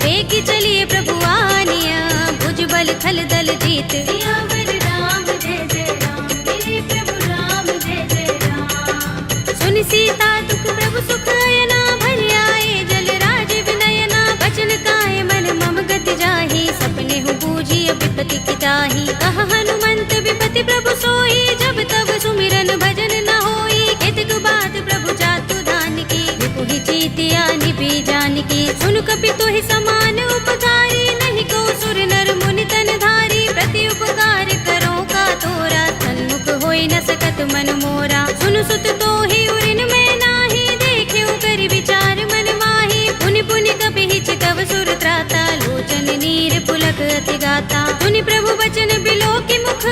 वेगी चलिए प्रभु आनिया, भुज बल खल दल जीत। सियावर राम जय जय राम, मेरे प्रभु राम जय जय राम। सुनि सीता दुख प्रभु सुख अयना, भरि आए जल राज विनयना। बचन काए मन मम गति जाहि, सपने हु बूझी विपति की ताहि। कहा हनुमंत विपति प्रभु सोई, जब तब सुमिरन भजन न होई। केतक बात प्रभु जातु धान की, विपुहि जीतिया निपि जानकी। सुन कपि तोहि समान उपकारी, नहीं को सुर नर मुनि तन धारी। प्रति उपकार करो का तोरा, सन्मुख होई न सकत मन मोरा। सुन सुत तोहि उरिन में नाही, देखे करि विचार मन माही। पुनि पुनि कपि हिचकव सुर त्राता, लोचन नीर पुलक अति गाता। सुनि प्रभु बचन बिलो की मुख,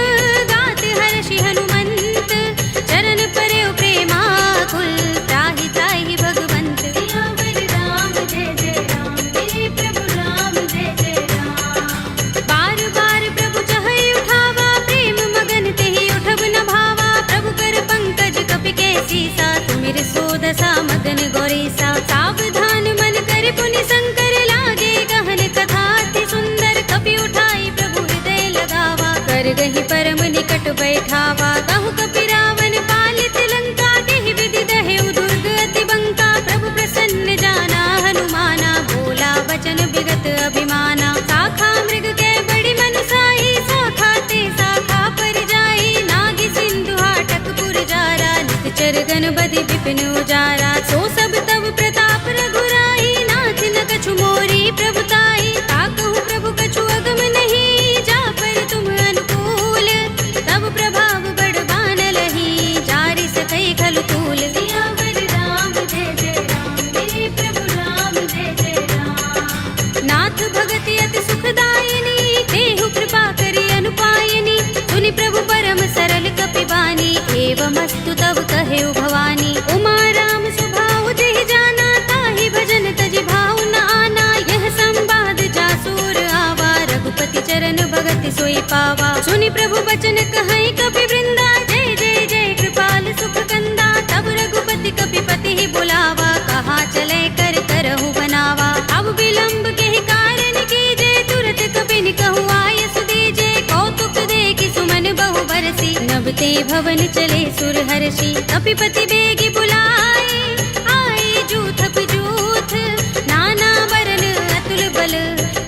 गात हर्षि हनुमंत। चरण परे प्रेमाकुल, त्राहि त्राहि भगवंत। सियावर राम जय जय राम, मेरे प्रभु राम जय जय राम। बार बार प्रभु चहई उठावा, प्रेम मगन तेहि उठब न भावा। प्रभु कर पंकज कपि के सीसा, तुमिर सोदसा मगन गौरीसा। सावधान मन कर पुनि शंकर, लागे गहन कथा अति सुंदर। कपि उठाई प्रभु हृदय लगावा, कर गहि परम निकट बैठावा। कहु कपि रावण पालित लंका, केहि विधि दहेउ दुर्ग अति बंका। प्रभु प्रसन्न जाना हनुमाना, बोला वचन विगत अभिमाना। शाखा मृग के बड़ी मनुसाही, शाखा ते शाखा पर जाई। नागी सिंधु हाटक पुर जारा, निकचर गन बधि विपिन उजारा। सो सब तब प्रताप रघुराई, नाथ न कछु मोरी प्रभुताई। ताकहु प्रभु कछु अगम नहीं, जा पर तुम अनुकूल। तब प्रभाव बड़ बान लही, जारि सकई खलु तूल। सियावर राम जय जय राम, मेरे प्रभु राम जय जय राम। नाथ भगति अति सुखदायिनी, देहु कृपा करि अनुपायिनी। सुनि प्रभु परम सरल कपि बानी, एवमस्तु तब कहेउ भवानी। उमा राम स्वभाव जेहि जाना, ताहि भजन तजि भाव न आना। यह संवाद जासुर आवा, रघुपति चरण भगति सोई पावा। सुनि प्रभु बचन कहई कपि वृंदा, जय जय जय कृपाल सुख कंदा। तब रघुपति कपि पति ही बुलावा, कहा चले कर करहु बनावा। अब विलंब के ही कारण कीजे, तुरत कपि कहु आय सुदीजे। कौतुक देखि सुमन बहु बरसी, नभ ते भवन चले सुर हर्षि। कपिपति बेगी बुलाए, आए जूथप जूथ। नाना वरन अतुल बल,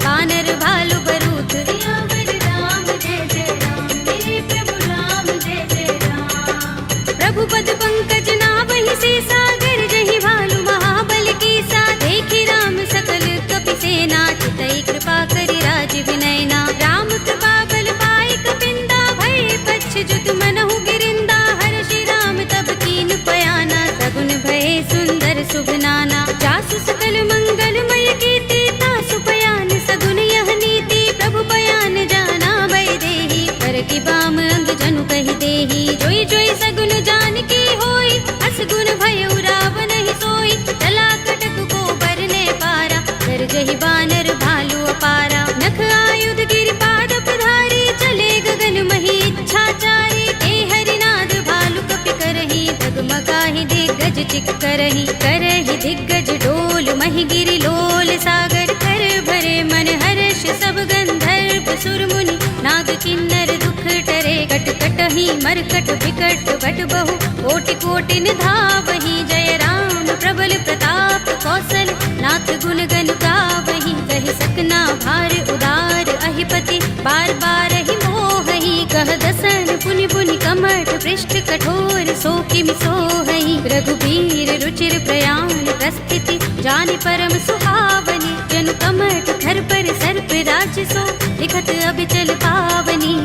वानर भालु बरूथ। सियावर राम जय जय राम, मेरे प्रभु राम जय जय राम। प्रभु पद पंकज नाभहि सीसा, गरजहि भालु महाबल कीसा। देखि राम सकल कपि सेना, चितई कृपा करि राज विनयना। राम कृपा बल पाई कपिंदा, भय पच्छ जुत मनहु गिरिंदा। हर्षि राम तब कीन पयाना, सगुन भय सुंदर शुभ नाना। जासु सकल मंगलमय कीर्ति, तासु पयान सगुन यह नीति। प्रभु पयान जाना भय देहि, कर की बाम अंग जनु कहि देहि। जोई जोई सगुन जानकी होई, असगुन भय रावण ही सोई। चला कटक को बरने पारा, कर जहि बानर भालु अपारा। नख आयुध गिरि पाद पधारी, चले गगन मही इच्छाचारी। ए हरिनाद भालु कपि करहि, डगमगाहि दिग्गज चिक करहि। करहि दिग्गज डोल, महि गिरि लोल सागर। कर भरे मन हर्ष सब गंधर्व सुर मुनि, नाग किन्नर दुख टरे। कट कटहि मरकट विकट बट बहु, कोटि कोटि निधावहि। जय राम प्रबल प्रताप कौशल, नाथ गुण गन गावहि। सही सकना भार उदार अहिपति बार बार ही मोहही कह दसन पुनि पुनि कमठ पृष्ठ कठोर सो किमि सोहई रघुबीर रुचिर प्रयाण प्रस्थिति जानि परम सुहावनी जनु कमठ धर पर सर्प राज सो लिखत अबिचल पावनी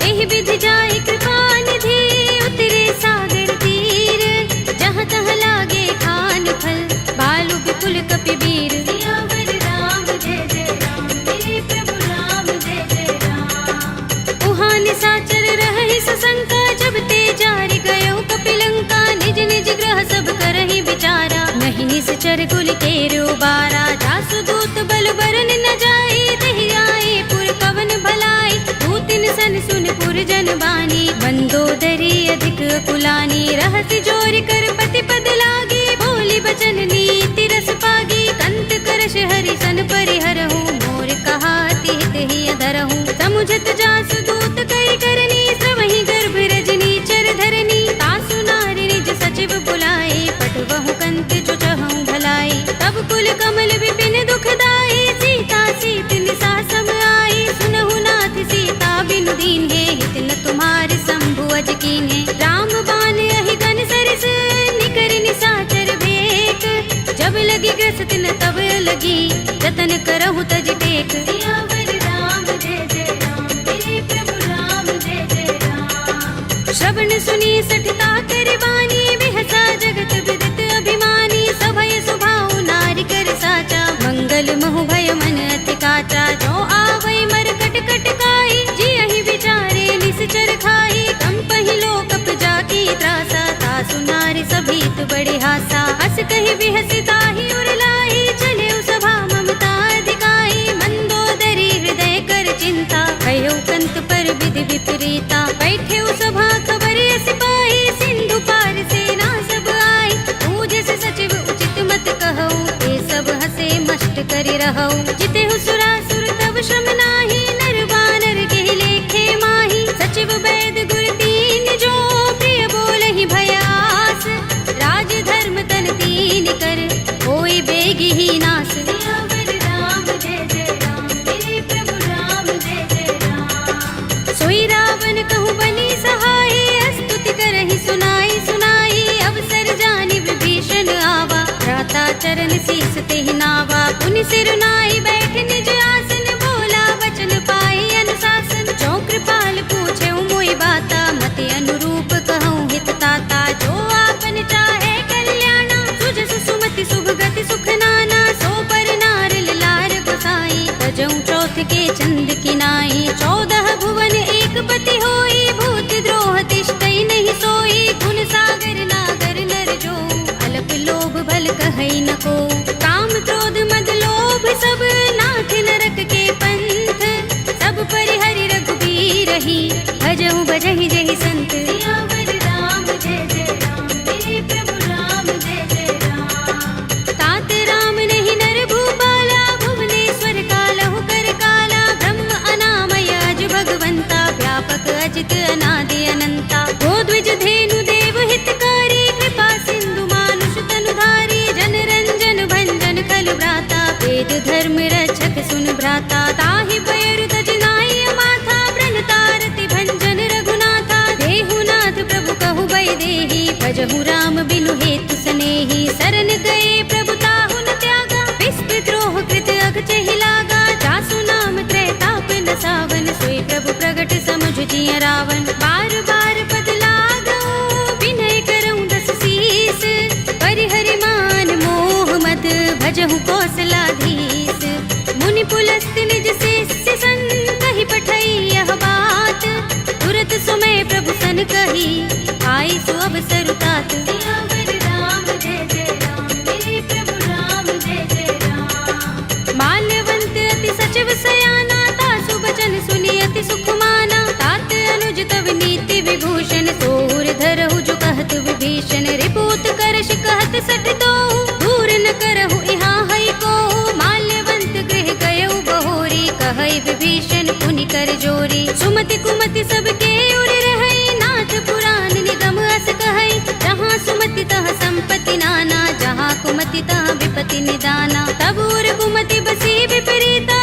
एहि विधि जाय कृपा निधि उतरे सागर तीर जहाँ तहाँ लागे खान फल बालु विपुल कपिबीर सियावर राम जय जय राम मेरे प्रभु राम जय जय राम उहाँ निसाचर रहहि सशंका जब ते जारि गयो कपिलंका निज निज ग्रह सब करहि विचारा नहीं निसचर कुल केरो बारा जासु दूत बल बरन न जाई तहि आए पुर पवन भलाई दूतिन सन सुन पुर जन बानी मंदोदरी अधिक कुलानी रहसि जोर कर पति पद लागी बोली बचन नीति रस पागी कंत करश हरि सन परिहरहु मोर कहाति हित ही अधरहु समुझत जासु दूत कई करनी सवहि गर्भ रजनी चर धरनी तासु नारी निज सचिव बुलाए पटवहु कंत जो चहु भलाई तब कुल कमल विपिन दुखदाई सीता सीत निसा सम आई सुनहु नाथ सीता बिनु दीन है हित न तुम्हारे शंभु अज कीन्हे राम बान अहि गन सरिस निकर निसाचर भेक जब लगी ग्रस्त न तब लगी जतन करहु तज टेक सियावर राम जय जय राम मेरे प्रभु राम जय जय राम श्रवण सुनी सठता कर बानी बिहसा जगत विदित अभिमानी सभय सुभाउ नारी कर साचा मंगल महु भय मन अति काचा जो आवै मर कट कट काई जी अहि विचारे निसचर खाई कंपहि लोकप जाकी त्रासा तासु नारी सभीत बड़े हासा हस कहि बिहसि ताहि उरलाई चले सभा ममता अधिकाई मंदोदरी हृदय कर चिंता कहो कंत पर विधि विपरीता बैठे सभा खबर सिपाही सिंधु पार सेना सब आई पूजे से सचिव उचित मत कहो ये सब हसे मष्ट करि रहो जिते सुरासुर तब श्रम नाही नर बानर के लेखे माही सचिव वैद गुर तीन जो प्रिय बोलहि भयास राज धर्म तन तीन कर होई बेगी ही नास सियावर राम जय जय राम मेरे प्रभु राम जय जय राम सोई रावण कहूँ बनी सहाय स्तुति करहि सुनाई सुनाई अवसर जानि विभीषण आवा भ्राता चरण शीस तेहि नावा पुनि सिर नाई बैठ निज आसन बोला वचन पाई अनुशासन जो कृपाल पूछे मोहि बाता मति अनुरूप कहूँ हित ताता जो आपन चाहे कल्याणा सुजस सुमति शुभ गति सुख नाना सो पर नार लार गोसाई तजऊँ चौथ के चंद किनाई 14 भुवन एक पति होई भूत द्रोह तिष्ठई नहीं सोई गुण सागर नागर नर जो अलप लोभ भल कहई न को काम क्रोध मद लोभ सब नाथ नरक के पंथ सब परिहरि रघुबीर ही भजहु भजहि जहि संत सियावर राम जय जय राम मेरे प्रभु राम जय जय राम तात राम नहीं नर भूपाला भुवनेश्वर कालहु कर काला ब्रह्म अनामय अज भगवंता व्यापक अजित अनादि अनंता गोद्विज धेनु देव हितकारी कृपा सिंधु मानुष तनुधारी जन रंजन भंजन खल भ्राता वेद धर्म रक्षक सुन भ्राता ताहि बयरु तज नाई माथा ब्रन तारति भंजन रघुनाथा देहुनाथ प्रभु कहु बै देहि भजहु राम बिनु हेतु सनेहि शरण गए प्रभु ताहु न त्यागा विस्पृत द्रोह कृत अग चहि लागा जासु नाम त्रैताप न सावन सोई प्रभु प्रगट समुझ जिय रावण बार बार पद लागो विनय करऊँ दस शीस परिहरि मान मोह मद भजहु कौशलाधीश मुनि पुलस्त निज शिष्य संग कहि पठई यह बात तुरत सुमय प्रभु सन कही आई सु अवसर तात सियावर राम जय जय राम मेरे प्रभु राम जय जय राम माल्यवंत अति सचिव सयाना तासु बचन सुनि अति सुख माना तात अनुज तव नीति विभूषण सोर धरहु जो कहत विभीषण रिपूत करश कहत सठ तो दूर न करहु इहाँ है को माल्यवंत गृह गयो बहोरी कहै विभीषण पुनि कर जोरी सुमति कुमति सबके उर रहै नाथ पुराण निगम अस कहै जहाँ सुमति तह संपत्ति नाना जहाँ कुमति तह विपति निदाना तब उर कुमति बसी विपरीता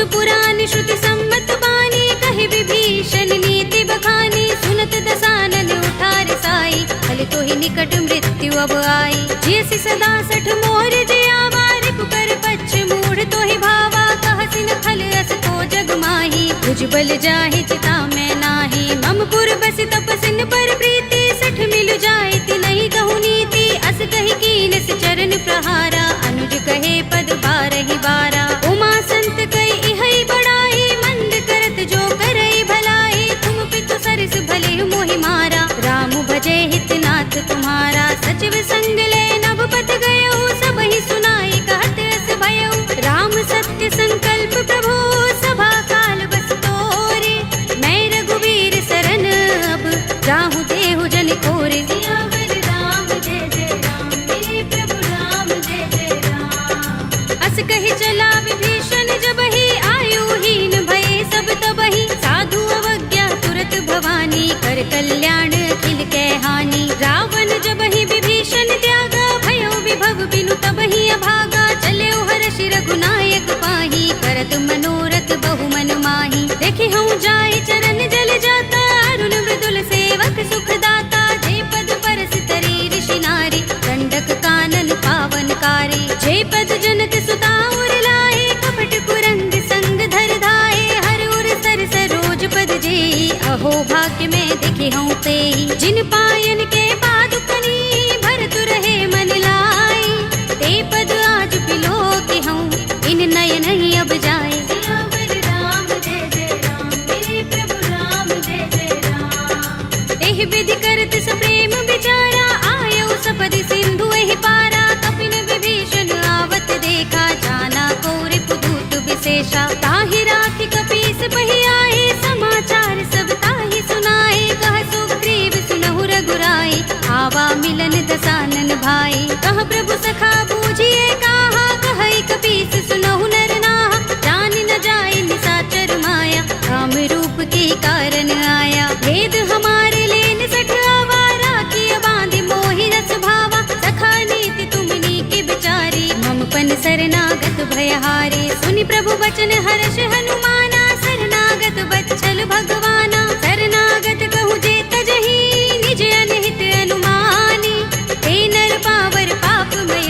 वेद पुराण श्रुति सम्मत बानी, कहि विभीषण नीति बखानी। सुनत दसानन उठार साई, फल तो ही निकट मृत्यु अब आई। जियसि सदा सठ मोर जियावा, रिपु कर पच्छ मूढ़ तो ही भावा। कहसि न खल अस तो जग माही, भुजबल जाहि चिता में नाही। मम पुर बसि तपसिन पर प्रीति, सठ मिल जाए तिनहि कहु नीति। अस कहि कीनस चरण प्रहारा, अनुज कहे पद बारहि बारा। उमा संत कई इहै बड़ाई, मंद करत जो करई भलाई। तुम पितु सरस भले मोहि मारा, राम भजे हितनाथ तुम्हारा। सचिव संग ले नभपत गयउ, सबहि सुनाई कहत अस भयउ। राम सत्य संकल्प प्रभु, सभा काल बस तोरे। मैं रघुवीर सरन अब, जाहु देहु जन कोरे। सियावर राम जय जय राम, मेरे प्रभु राम जय जय राम। अस कहि चला विभीषण जबहि, आयुहीन भये सब तबहि। साधु अवज्ञा तुरत भवानी, कर कल्याण अखिल कै हानि। रावण जबहि विभीषण त्यागा, भयो विभव बिनु तबहि अभागा। चलेउ हर्षि रघुनायक पाहि, करत मनोरथ बहु मन माहि। देखि हूँ जाय चरण जल जाता, अरुण मृदुल सेवक सुख दाता। जे पद परस तरी ऋषि नारी, दंडक कानन पावनकारी। जे पद जनत सुता उर लाए, कपट कुरंग संग धर धाए। हर उर सर सरोज पद जेई, अहो भाग्य में देखे हूँ तेई। जिन पायन के पादुकनी, भरत रहे मन लाई। ते पद आज बिलो के हूँ, इन नयन ही अब जाए। सियावर राम जय जय राम, मेरे प्रभु राम जय जय राम। एहि विधि करत सप्रेम विचारा, आयौ सपदि सिंधु एहि पारा। कपिन विभीषण आवत देखा, जाना कौरि पुदूत विशेषा। ताहि राखि कपीस बहि आए, समाचार सब ताहि सुनाए। कह सुग्रीव सुनहु रघुराई, आवा मिलन दसानन भाई। कह प्रभु सखा बूझिए काहा, कहई कपीस सुनहु नर नाहा। जान न जाए निसाचर माया, काम रूप के कारण आया। भेद हमारे लेन सठ आवारा, किय बांधि मोहि रस भावा। सखा नीति तुमनी के बिचारी, मम पन शरणागत भयहारी। सुनि प्रभु बचन हर्ष हनुमाना, शरणागत बच्चल भगवाना। शरणागत कहु जे तजहि, निज अनहित अनुमानी। ते नर पावर पापमय,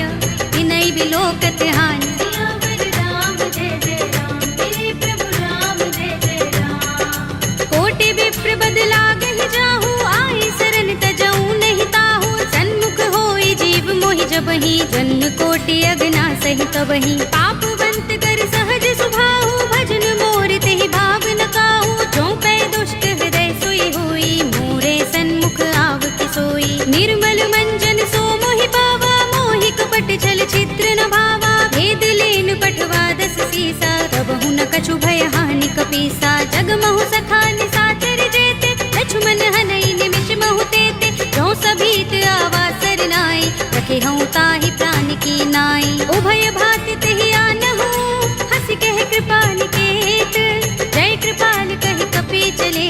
विनय बिलोकत हानि। सियावर राम जय जय राम, मेरे प्रभु राम जय जय राम। कोटि विप्र बदलागहि जाहु, आई शरण तजऊ नहीं ताहु। सन्मुख होई जीव मोहि जबहि, जन्म कोटि अगना सहि तबहि। पापवंत कर सहज सुभाहु, भजन मोर तेहि भाव न काहू। जो पै दुष्ट हृदय सोई होई, मोरे सन्मुख आव कि सोई। निर्मल मंजन सो मोहि पावा, मोहि कपट छल छिद्र न भावा। भेद लेन पठवा दस सीसा, तबहु न कछु भय हानि कपीसा। जग महु सखा निसाचर जेते, लक्ष्मण हनई निमिष महु तेते। जो सभीत आवा सरनाई, रखे हूँ ताहि प्राण की नाई। उभय भाति तेहि आनहु, हंसि कह कृपा निकेत। जय कृपाल कहि कपि चले,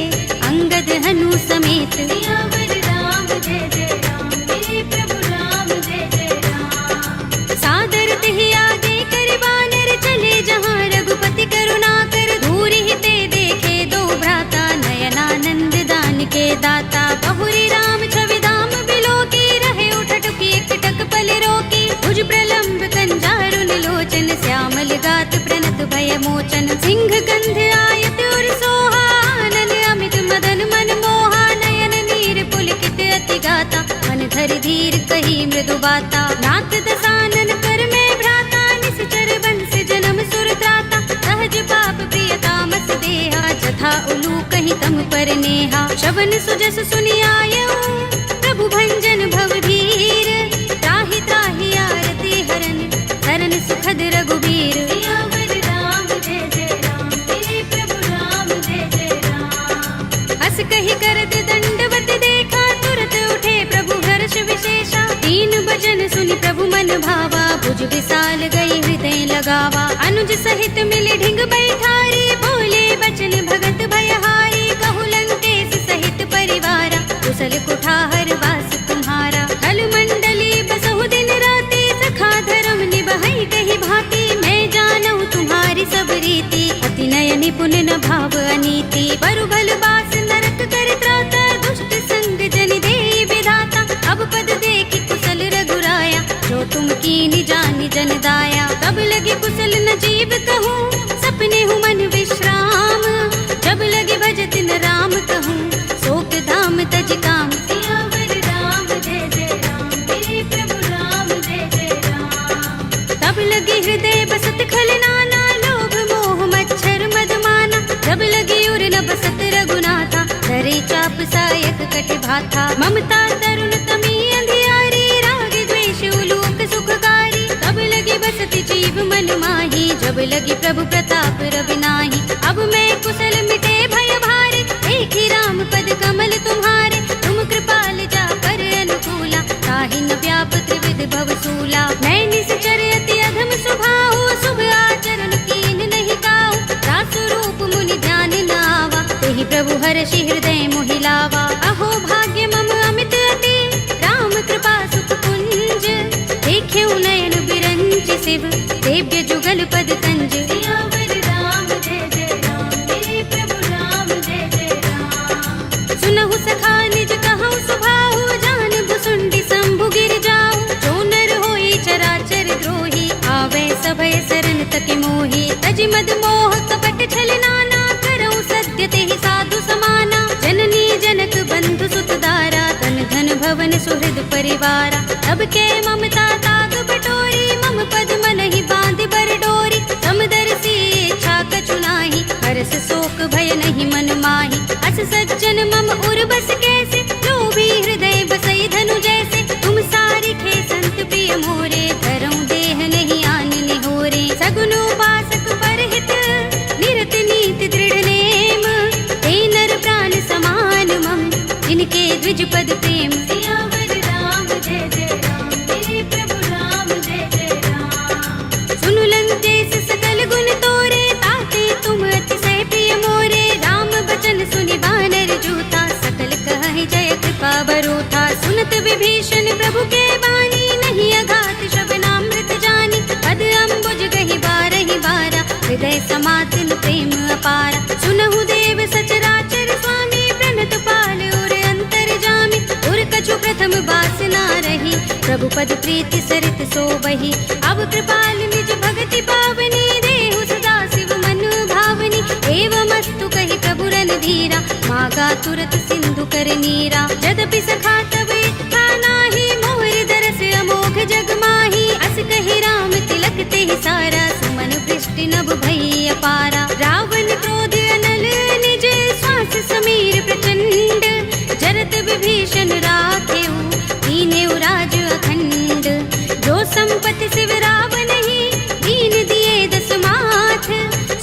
अंगद हनु समेत। सियावर राम जय जय राम, मेरे प्रभु राम जय जय राम। सादर तेहि आगे कर बानर, चले जहाँ रघुपति करुणा कर। धूरि ते देखे दो भ्राता, नयनानंद दान के दाता। बहुरी राम छवि धाम बिलो की, रहे उठटुकी एकटक पल रोकी। भुज प्रलंब कंजारुन लोचन, श्यामल गात प्रणत भय मोचन। सिंह कंध आयत उर सोहा, आनन अमित मदन मन मोहा। नयन नीर पुलकित अति गाता, मन धरि धीर कही मृदु बाता। नाथ दसानन कर में भ्राता, निश्चर बंस जन्म सुर त्राता। सहज पाप प्रिय तामस देहा, जथा उलू कहीं तम पर नेहा। श्रवण सुजस सुनि आयऊ, प्रभु भंजन भव धीर। त्राहि त्राहि आरती हरन, शरण सुखद रघुबीर। सियावर राम जय जय राम, मेरे प्रभु राम जय जय राम। हस कहि करत दंडवत देखा, तुरत उठे प्रभु हर्ष विशेषा। दीन बचन सुनि प्रभु मन भावा, भुज विशाल गई हृदय लगावा। अनुज सहित मिले ढिंग बैठारी, बोले बचन भगत भयहारी। कहु लंकेश सहित परिवारा, कुशल कुठार वास तुम्हारा। कल मंडली बसहु दिन राति, सखा धर्म निभहि कहि भांति। मैं जानहु तुम्हारी सब रीति, अति पुण्य न भाव अनीति, बरु भल बास नरक कर त्राता, दुष्ट संग जन दे विधाता। अब पद देखि कुशल रघुराया, जो तुम कीनी जानि जन दाया। तब लगे कुशल न जीव कहूँ, सपने हूँ मन विश्राम। जब लगे भजत न राम कहूँ, शोक धाम तज काम। सियावर राम जय जय राम, मेरे प्रभु राम जय जय राम। तब लगे हृदय बसत खल नाना, लोभ मोह मच्छर मद माना। जब लगे उर न बसत रघुनाथा, धरे चाप सायक कट भाथा। ममता तरुण तमी अंधियारी, राग द्वेष उलूक सुखकारी। तब लगे बसत जीव मन माही, जब लगे प्रभु प्रताप रवि नाही। अब मैं कुशल मिटे भय भारे, एक ही राम पद कमल तुम्हारे। तुम कृपाल जा पर अनुकूला, ताहि न व्याप त्रिविध भव सूला। मैं निश्चर अति अधम स्वभाव, शुभ आचरण कीन नहीं काऊ। दास रूप मुनि ध्यान न आवा, तेहि प्रभु हर्षि हृदय मोहि लावा। अहो भाग्य मम अमित अति, राम कृपा सुख कुंज। देखे नयन बिरंज शिव, देव्य जुगल पद कंज। सियावर राम जय जय राम, मेरे प्रभु राम जय जय राम। सुनहु सखा निज कहूँ सुभाहु, जान भुसुंडी शंभु गिर जाऊ। जो नर होई चराचर द्रोही, आवे सभय शरण तक मोही। तज मद मोह कपट छल नाना, करऊँ सत्य तेहि साधु समाना। जननी जनक बंधु सुत दारा, तन धन भवन सुहृद परिवारा। तब के ममता ताग बटोरी, मम पद मन ही बांध बर डोरी। समदर्शी इच्छा कछु नाही, हरस शोक भय नहीं मन माही। अस सज्जन मम उर बस कैसे, लोभी हृदय बसई धनु जैसे। तुम सारिखे संत प्रिय मोरे, धरऊँ देह नहीं आन निहोरे। सगुन उपासक परहित, निरत नीति दृढ़ नेम। ते नर प्राण समान मम, जिनके द्विज पद प्रेम। सियावर राम जय जय राम, मेरे प्रभु राम जय जय राम। सुनु लंकेश सकल गुण तोरे, ताते तुम अतिशय प्रिय मोरे। राम बचन सुनि बानर जूथा, सकल कहि जय कृपा बरूथा। सुनत विभीषण प्रभु के बानी, नहीं अघात श्रवणामृत जानी। पद अम्बुज गहि बारहि बारा, हृदय समातन प्रेम अपारा। सुनहु देव सचराचर स्वामी, प्रणत पाल उर अंतर जामी। उर कछु प्रथम बासना रही, प्रभु पद प्रीति सरित सोबही। अब कृपाल निज भगति पावनी, देहु सदा शिव मन भावनी। एवमस्तु कहि प्रभु रणधीरा, मागा तुरत सिंधु कर नीरा। यद्यपि सखा तब इच्छा नाही, मोर दरस अमोघ जग माही। अस कहि राम तिलक तेहि सारा, सुमन वृष्टि नभ भई अपारा। रावण क्रोध अनल निज, श्वास समीर प्रचंड। जरत विभीषण राखेऊ, दीनेऊ राज अखंड। जो संपत्ति शिव रावण ही, दीन दिए दस माथ।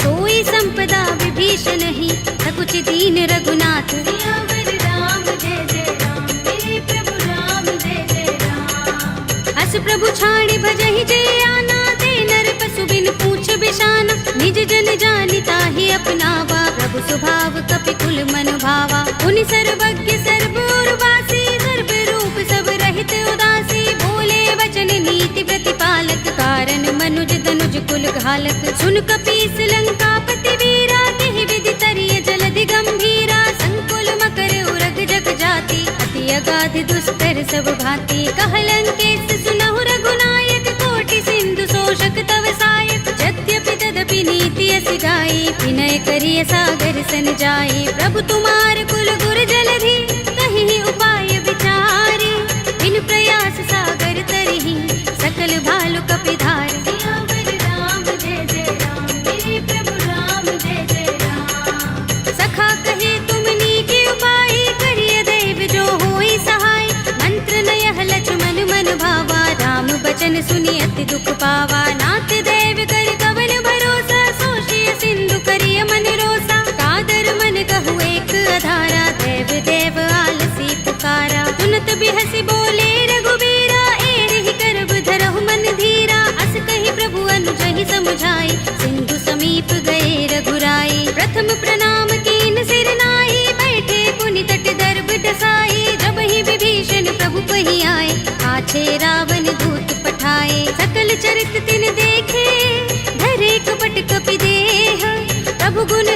सोई संपदा विभीषण ही, सकुच दीन रघुनाथ। सियावर राम जय जय राम, मेरे प्रभु राम जय जय राम। अस प्रभु छाड़ी भजहि जय आना, ते नर पशु बिन पूछ बिशाना। निज जन जानि ताहि अपनावा, प्रभु स्वभाव कपि कुल मन भावा। मुनि सर्वज्ञ सर्व उर्वासी, सर्व रूप सब रहित उदासी। बोले वचन नीति प्रतिपालक, कारण मनुज तनुज कुल घालक। सुन कपीस लंकापति वीरा, तेहि विधि तरिय जलधि गंभीरा। संकुल मकर उरग जग जाति, अति अगाध दुष्कर सब भांति। कहलंकेश सुनहु रघुनायक, कोटि सिंधु शोषक तव सायक। यद्यपि तदपि नीति अस गाई, विनय करिय सागर सन जाई। प्रभु तुम्हार कुल गुर जलधि, कहीं उपाय विचारी। बिन प्रयास सागर तरही, सकल भालु कपिधार। सियावर राम जय जय राम, मेरे प्रभु राम जय जय राम। सखा कहे तुम नीके उपाय, करिय देव जो होई सहाय। मंत्र नयह लक्ष्मण मन भावा, राम बचन सुनि अति दुख पावा। नाथ देव कर कवन भरोसा, सोषिय सिंधु करिय मन रोसा। कादर मन कहु एक अधारा, देव देव आलसी पुकारा। सुनत बिहसि बोले रघुबीरा, एहि करब धरहु मन धीरा। अस कहि प्रभु अनुजहि समुझाई, सिंधु समीप गए रघुराई। प्रथम प्रणाम कीन सिर नाई, बैठे पुनि तट दर्भ डसाई। जब ही विभीषण प्रभु पहि आए, आछे रावण दूत पठाए। सकल चरित तिन देखे, धरे कपट कपि देह। प्रभु गुण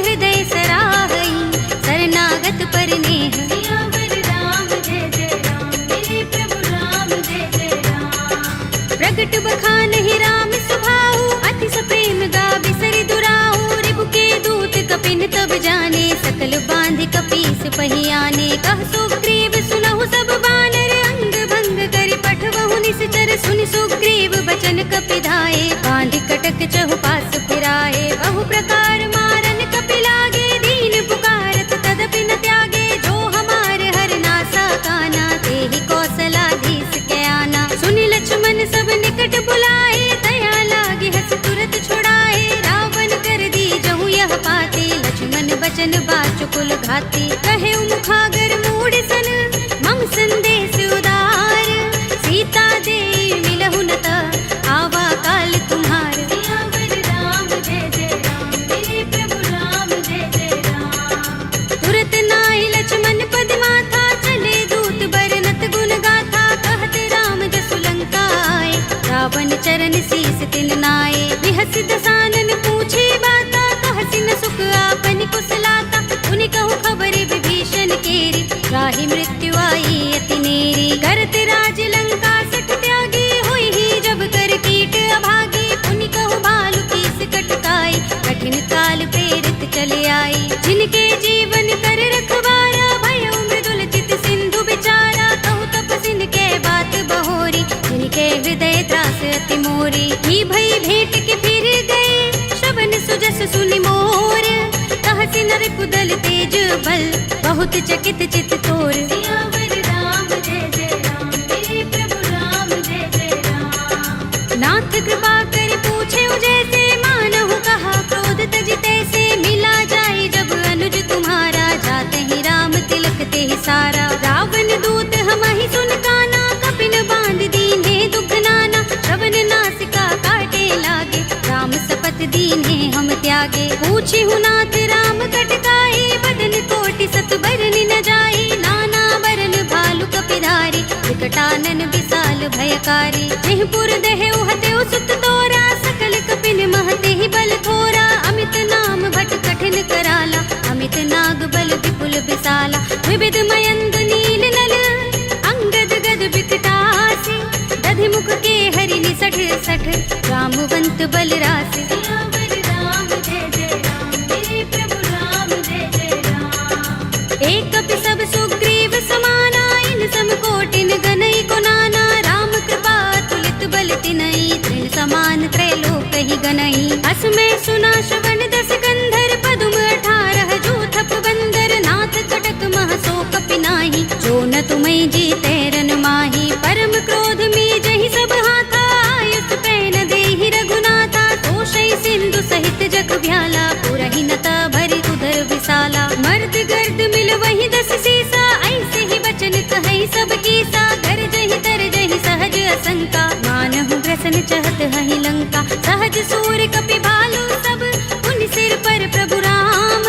प्रगट बखान ही राम सुभाऊ, अति सप्रेम गा बिसरि दुराऊ। रिबु के दूत कपिन तब जाने, सकल बांधि कपीस पहियाने। कह सुग्रीव सुनहु सब बानर, अंग भंग करि पठवहु निश्चर। सुनि सुग्रीव बचन कपि धाये, बांधि कटक चहुपास फिराए। बहु प्रकार मारन कपि लागे, दीन पुकारत तदपि न त्यागे। जो हमार हरनासा काना, तेहि कौशलाधीश के आना। सुनि लक्ष्मण सब निकट बुलाए, दया लागे हस तुरत छुड़ाए। रावण कर दी जहु यह पाते, लक्ष्मण बचन बाचुकुल घाती। कहे मुखागर मूढ़ सन, मम संदेश उदार। सीता दे मिलहु न त, आवा काल तुम्हार। सियावर राम जय जय राम, मेरे प्रभु राम जय जय राम। तुरत नाहि लक्ष्मण पद माथा, चले दूत बरनत गुण गाथा। कहत राम जसु लंका आए, रावण चरण शीस तिन नाए। बिहस दसानन पूछे बाता, कहसि न सुख आपन कुशलाता। उनि कहु खबर विभीषण केरी, राहि मृत्यु आई अति नेरी। करत राज लंका सठ त्यागी, होई ही जब कर कीट अभागी। उनि कहु भालु कीस कटकाई, कठिन काल प्रेरित चले आई। जिनके जीवन कर रखवारा, भयउ मृदुल चित सिंधु विचारा। कहु तपसिन के बात बहोरी, जिनके हृदय त्रास अति मोरी। ही भई भेंट के फिर गए, श्रवण सुजस सुनि मोर। कहसि नर कुदल तेज बल, बहुत चकित चित तोर। सियावर राम जय जय राम, मेरे प्रभु राम जय जय राम। नाथ कृपा कर पूछे जैसे, मानहु कहा क्रोध तज तैसे। मिला जाए जब अनुज तुम्हारा, जाते ही राम तिलक ते ही सारा। रावण दूत हमहि सुन काना, कपिन बांध दीन्हे दुख नाना। श्रवण नासिका काटे लागे, राम सपथ दीन्हे हम त्यागे। पूछी नाथ राम कटकाई, बदन कोटि सत बरनि न जाई। नाना बरन भालु कपिधारी, विकटानन विशाल भयकारी। जेहपुर दहेउ हतेउ सुत तोरा, सकल कपिन महते ही बल थोरा। अमित नाम भट कठिन कराला, अमित नाग बल विपुल विशाला। विविध मयंद नील नल, अंगद गद विकटासी। दधि मुख के हरि निसठ सठ, रामवंत बल रासि। सियावर राम जय जय राम, मेरे प्रभु राम जय जय राम। एक कपि सब सुग्रीव समाना, इन सम कोटिन गनई को नाना। राम कृपा तुलित बल तिनई, तृण समान त्रैलोक ही गनई। अस में सुना श्रवण दस गंधर, पदुम 18 जूथप बंदर। नाथ कटक मह सो कपि नाही, जो न तुम्हें जीते रन माही। परम क्रोध में जहि सब हाथा, आयुष पैन देहि रघुनाथा। तोषै सिंधु सहित जग भ्याला, पुरहि नता भरि उदर विशाला। मर्द गर्द मिल वही 10 सीसा, ऐसे ही बचन कहै सब कीसा। घर जहि तर जहि सहज असंका, मानहु ग्रसन चहत हहि लंका। सहज सूर कपि भालु सब, उन सिर पर प्रभु राम।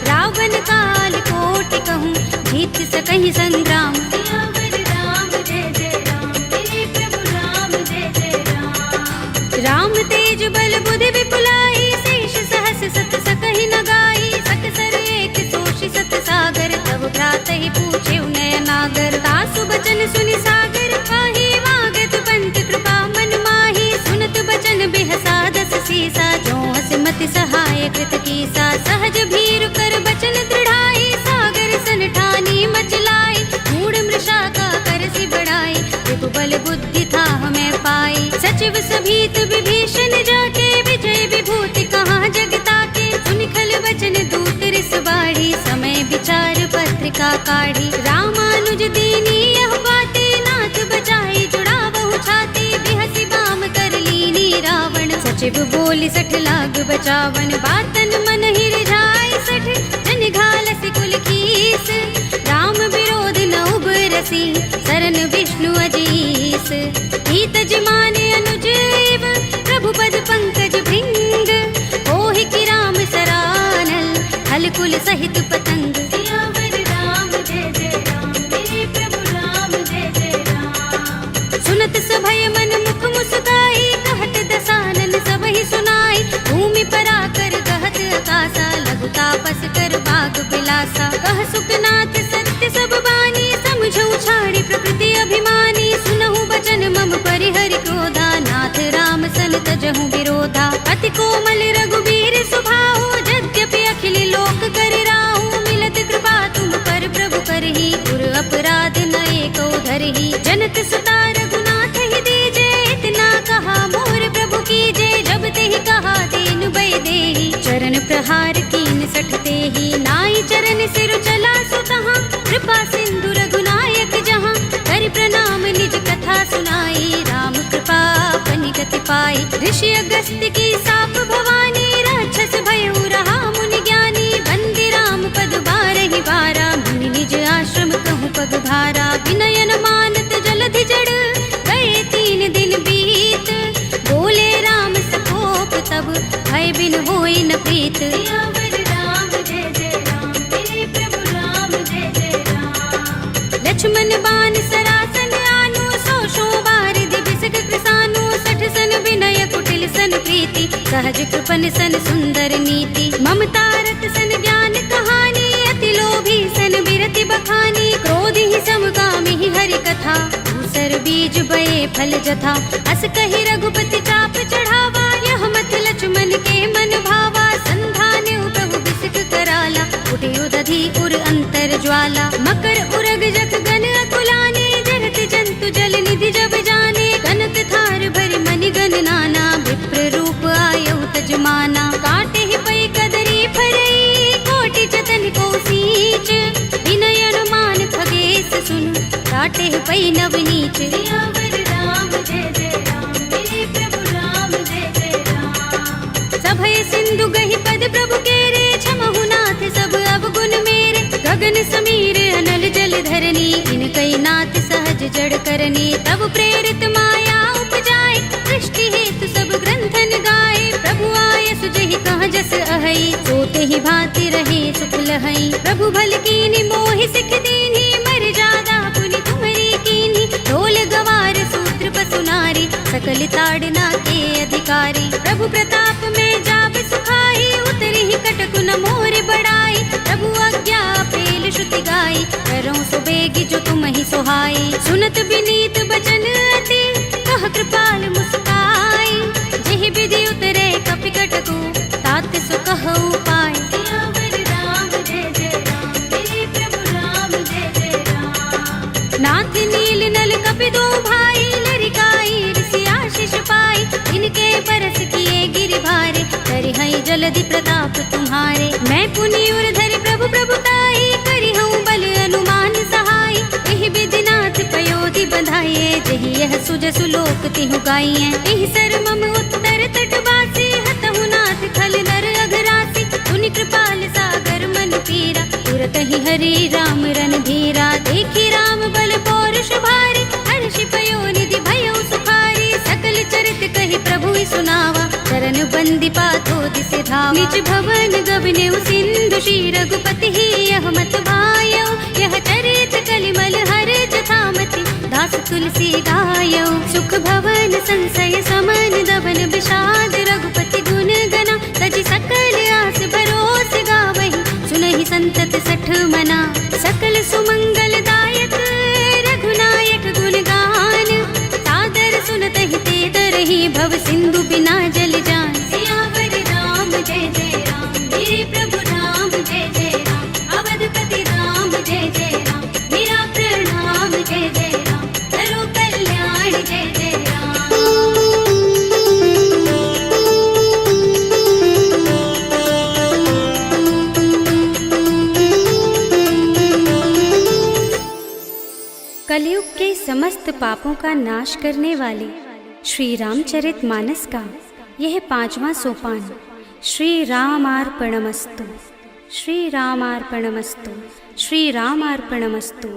रावण काल कोटि कहूँ, जीत सकहि संग्राम। सियावर राम जय जय राम, मेरे प्रभु राम जय जय राम। राम तेज बल बुद्धि विपुलाई, शेष सहस सत सकहि न गाई। सकसर एक सोषि सत सागर, तब भ्रातहि पूछे नय नागर। तासु बचन सुनि सागर, काहि मागत पंत कृपा मन माही। सुनत बचन बिहसा 10 सीसा, जो हस मति सहाय कृत कीसा। सहज भीरु कर बचन दृढ़ाई, सागर सन ठानी मचलाई। मूढ़ मृषा का करसि बढ़ाई, रिपु बल बुद्धि था हमें पाई। सचिव सभीत विभीषण जाके, विजय विभूति कहाँ जग ताके। सुनि खल बचन दूत रिस बाढ़ी, समय विचार पत्रिका काढ़ी। रामानुज दीनी यह बाते, नाथ बचाई जुड़ावहु छाती। बिहसि बाम कर लीनी रावण, सचिव बोली 60 लाग बचावन। बातन मन ही रिझाई 60, जन घालसि कुल कीस। राम विरोध न उबरसी, सरन विष्णु अजीस। हित जिमाने अनुज एव, प्रभु पद पंकज भृंग। होहि कि राम सरानल, हल कुल सहित पतंग। सियावर राम जय जय राम, मेरे प्रभु राम जय जय राम। सुनत सभय मन मुख मुस्काई, कहत दसानन सबहि सुनाई। भूमि परा कर गहत आकाशा, लघु तापस कर बाग बिलासा। कह सुखनाथ सत्य सब बानी, समझौ छाड़ी प्रकृति अभिमानी। सुनहु बचन मम परिहरि क्रोधा, नाथ कथा। अति कोमल रघुबीर सुभाऊ, यद्यपि अखिल लोक कर राहु। मिलत कृपा तुम पर प्रभु करही, पुर अपराध नए को धरही। जनत सुता रघुनाथ ही दीजे, इतना कहा मोर प्रभु कीजे। जब ते ही कहा दीन भय देहि, चरण प्रहार कीन सठते ही। नाई चरण सिर चला सुतहाँ, कृपा सिंधु रघुनायक जहाँ। कर प्रणाम निज कथा सुनाई, राम कृपा अपनी गति पाई। ऋषि अगस्त्य की साप भवानी, राक्षस भयउ रहा मुनि ज्ञानी। बंदी राम पद बारहि बारा, मुनि निज आश्रम कहूँ पग भारा। विनयन मानत जलधि जड़, गए 3 दिन बीत। बोले राम सकोप तब, भय बिन होई न प्रीत। सियावर राम जय जय राम, मेरे प्रभु राम जय जय राम। लक्ष्मण बाण सरासन आनु, 100 बारिधि बिसक कृसानु। 60 सन विनय कुटिल सन प्रीति, सहज कृपन सन सुंदर नीति। ममता रत सन ज्ञान कहानी, अति लोभी सन बिरति बखानी। क्रोध ही समकामी ही हरि कथा, दूसर बीज बये फल जथा। अस कहि रघुपति चाप चढ़ावा, यह मत लक्ष्मण के मन भावा। संधान्यु प्रभु बिसक कराला, उठे उदधि उर अंतर ज्वाला। मकर उरग जख गन अकुलाने, जगत जंतु जल निधि जब जाने। कनक थार भरि मनि गण नाना, विप्र रूप आयउ तजमाना। काटे ही पै कदरी फरई, कोटि जतन को सींच। विनय अनुमान खगेश सुन, काटे ही पै नव नीच। सियावर राम जय जय राम, मेरे प्रभु राम जय जय राम। सभय सिंधु गहि पद प्रभु केरे, क्षमहु नाथ सब अवगुण मेरे। गगन समीर अनल जल धरनी, इनकई नाथ सहज जड़ करनी। तब प्रेरित माया उपजाए, सृष्टि हेतु सब ग्रंथन गाए। प्रभु आय सुजहि कह जस अहै, सोते ही भांति रहे सुख लहै। प्रभु भल कीनी मोहि सिख दीन्ही, मर जादा पुनि तुम्हरी कीन्ही। ढोल गवार सूत्र पसु नारी, सकल ताड़ना के अधिकारी। प्रभु प्रताप में जाब सुखाई, उतरी ही कटकु न मोर बड़ाई। प्रभु आज्ञा पेल श्रुति गाई, करऊं सो बेगी जो तुम ही सोहाई। सुनत विनीत बचन अति, कह कृपाल मुस्काई। जेहि विधि उतरे कपि कटकु, तात सो कहु पाई। सियावर राम जय जय राम, मेरे प्रभु राम जय जय राम। नाथ नील नल कपि दो भाई, लरिकाई ऋषि आशीष पाई। इनके बरस किए गिरि भारे, करिहई जलधि प्रताप तुम्हारे। मैं पुनि उर धरि प्रभु प्रभुताई, करिहऊँ बल अनुमान सहाय। एहि विधि नाथ पयोधि बधाइए, जेहि यह सुजसु लोक तिहु गाइए। एहि सर मम उत्तर तट बासी, हतहु नाथ खल नर अघरासी। पुनि कृपाल सागर मन पीरा, तुरत ही हरि राम रन धीरा। देखी राम बल पौरुष भारी, हर्षि पयो निधि भयउ सुखारी। सकल चरित कहि प्रभु सुनावा, चरण बंदी पाथो दिसि धावा। निज भवन गबनेउ सिंधु, श्री रघुपति ही यह मत भायउ। यह चरित कलिमल हर जथामति, दास तुलसी गायउ। सुख भवन संशय समन, दबन विषाद रघुपति गुण गना। तजि सकल आस भरोस गावहि, सुनहि संतत सठ मना। सकल सुमंगल दायक रघुनायक गुण गान, सादर सुनत ही ते तरहि, भव सिंधु बिना जल जान। सियावर राम जय जय राम, मेरे प्रभु राम जय जय राम। अवधपति राम जय जय राम, मेरा प्रणाम जय जय राम। करो कल्याण जय जय राम। कलयुग के समस्त पापों का नाश करने वाले श्री रामचरितमानस का यह 5वां सोपान श्री रामार्पणमस्तु, श्री रामार्पणमस्तु, श्री रामार्पणमस्तु।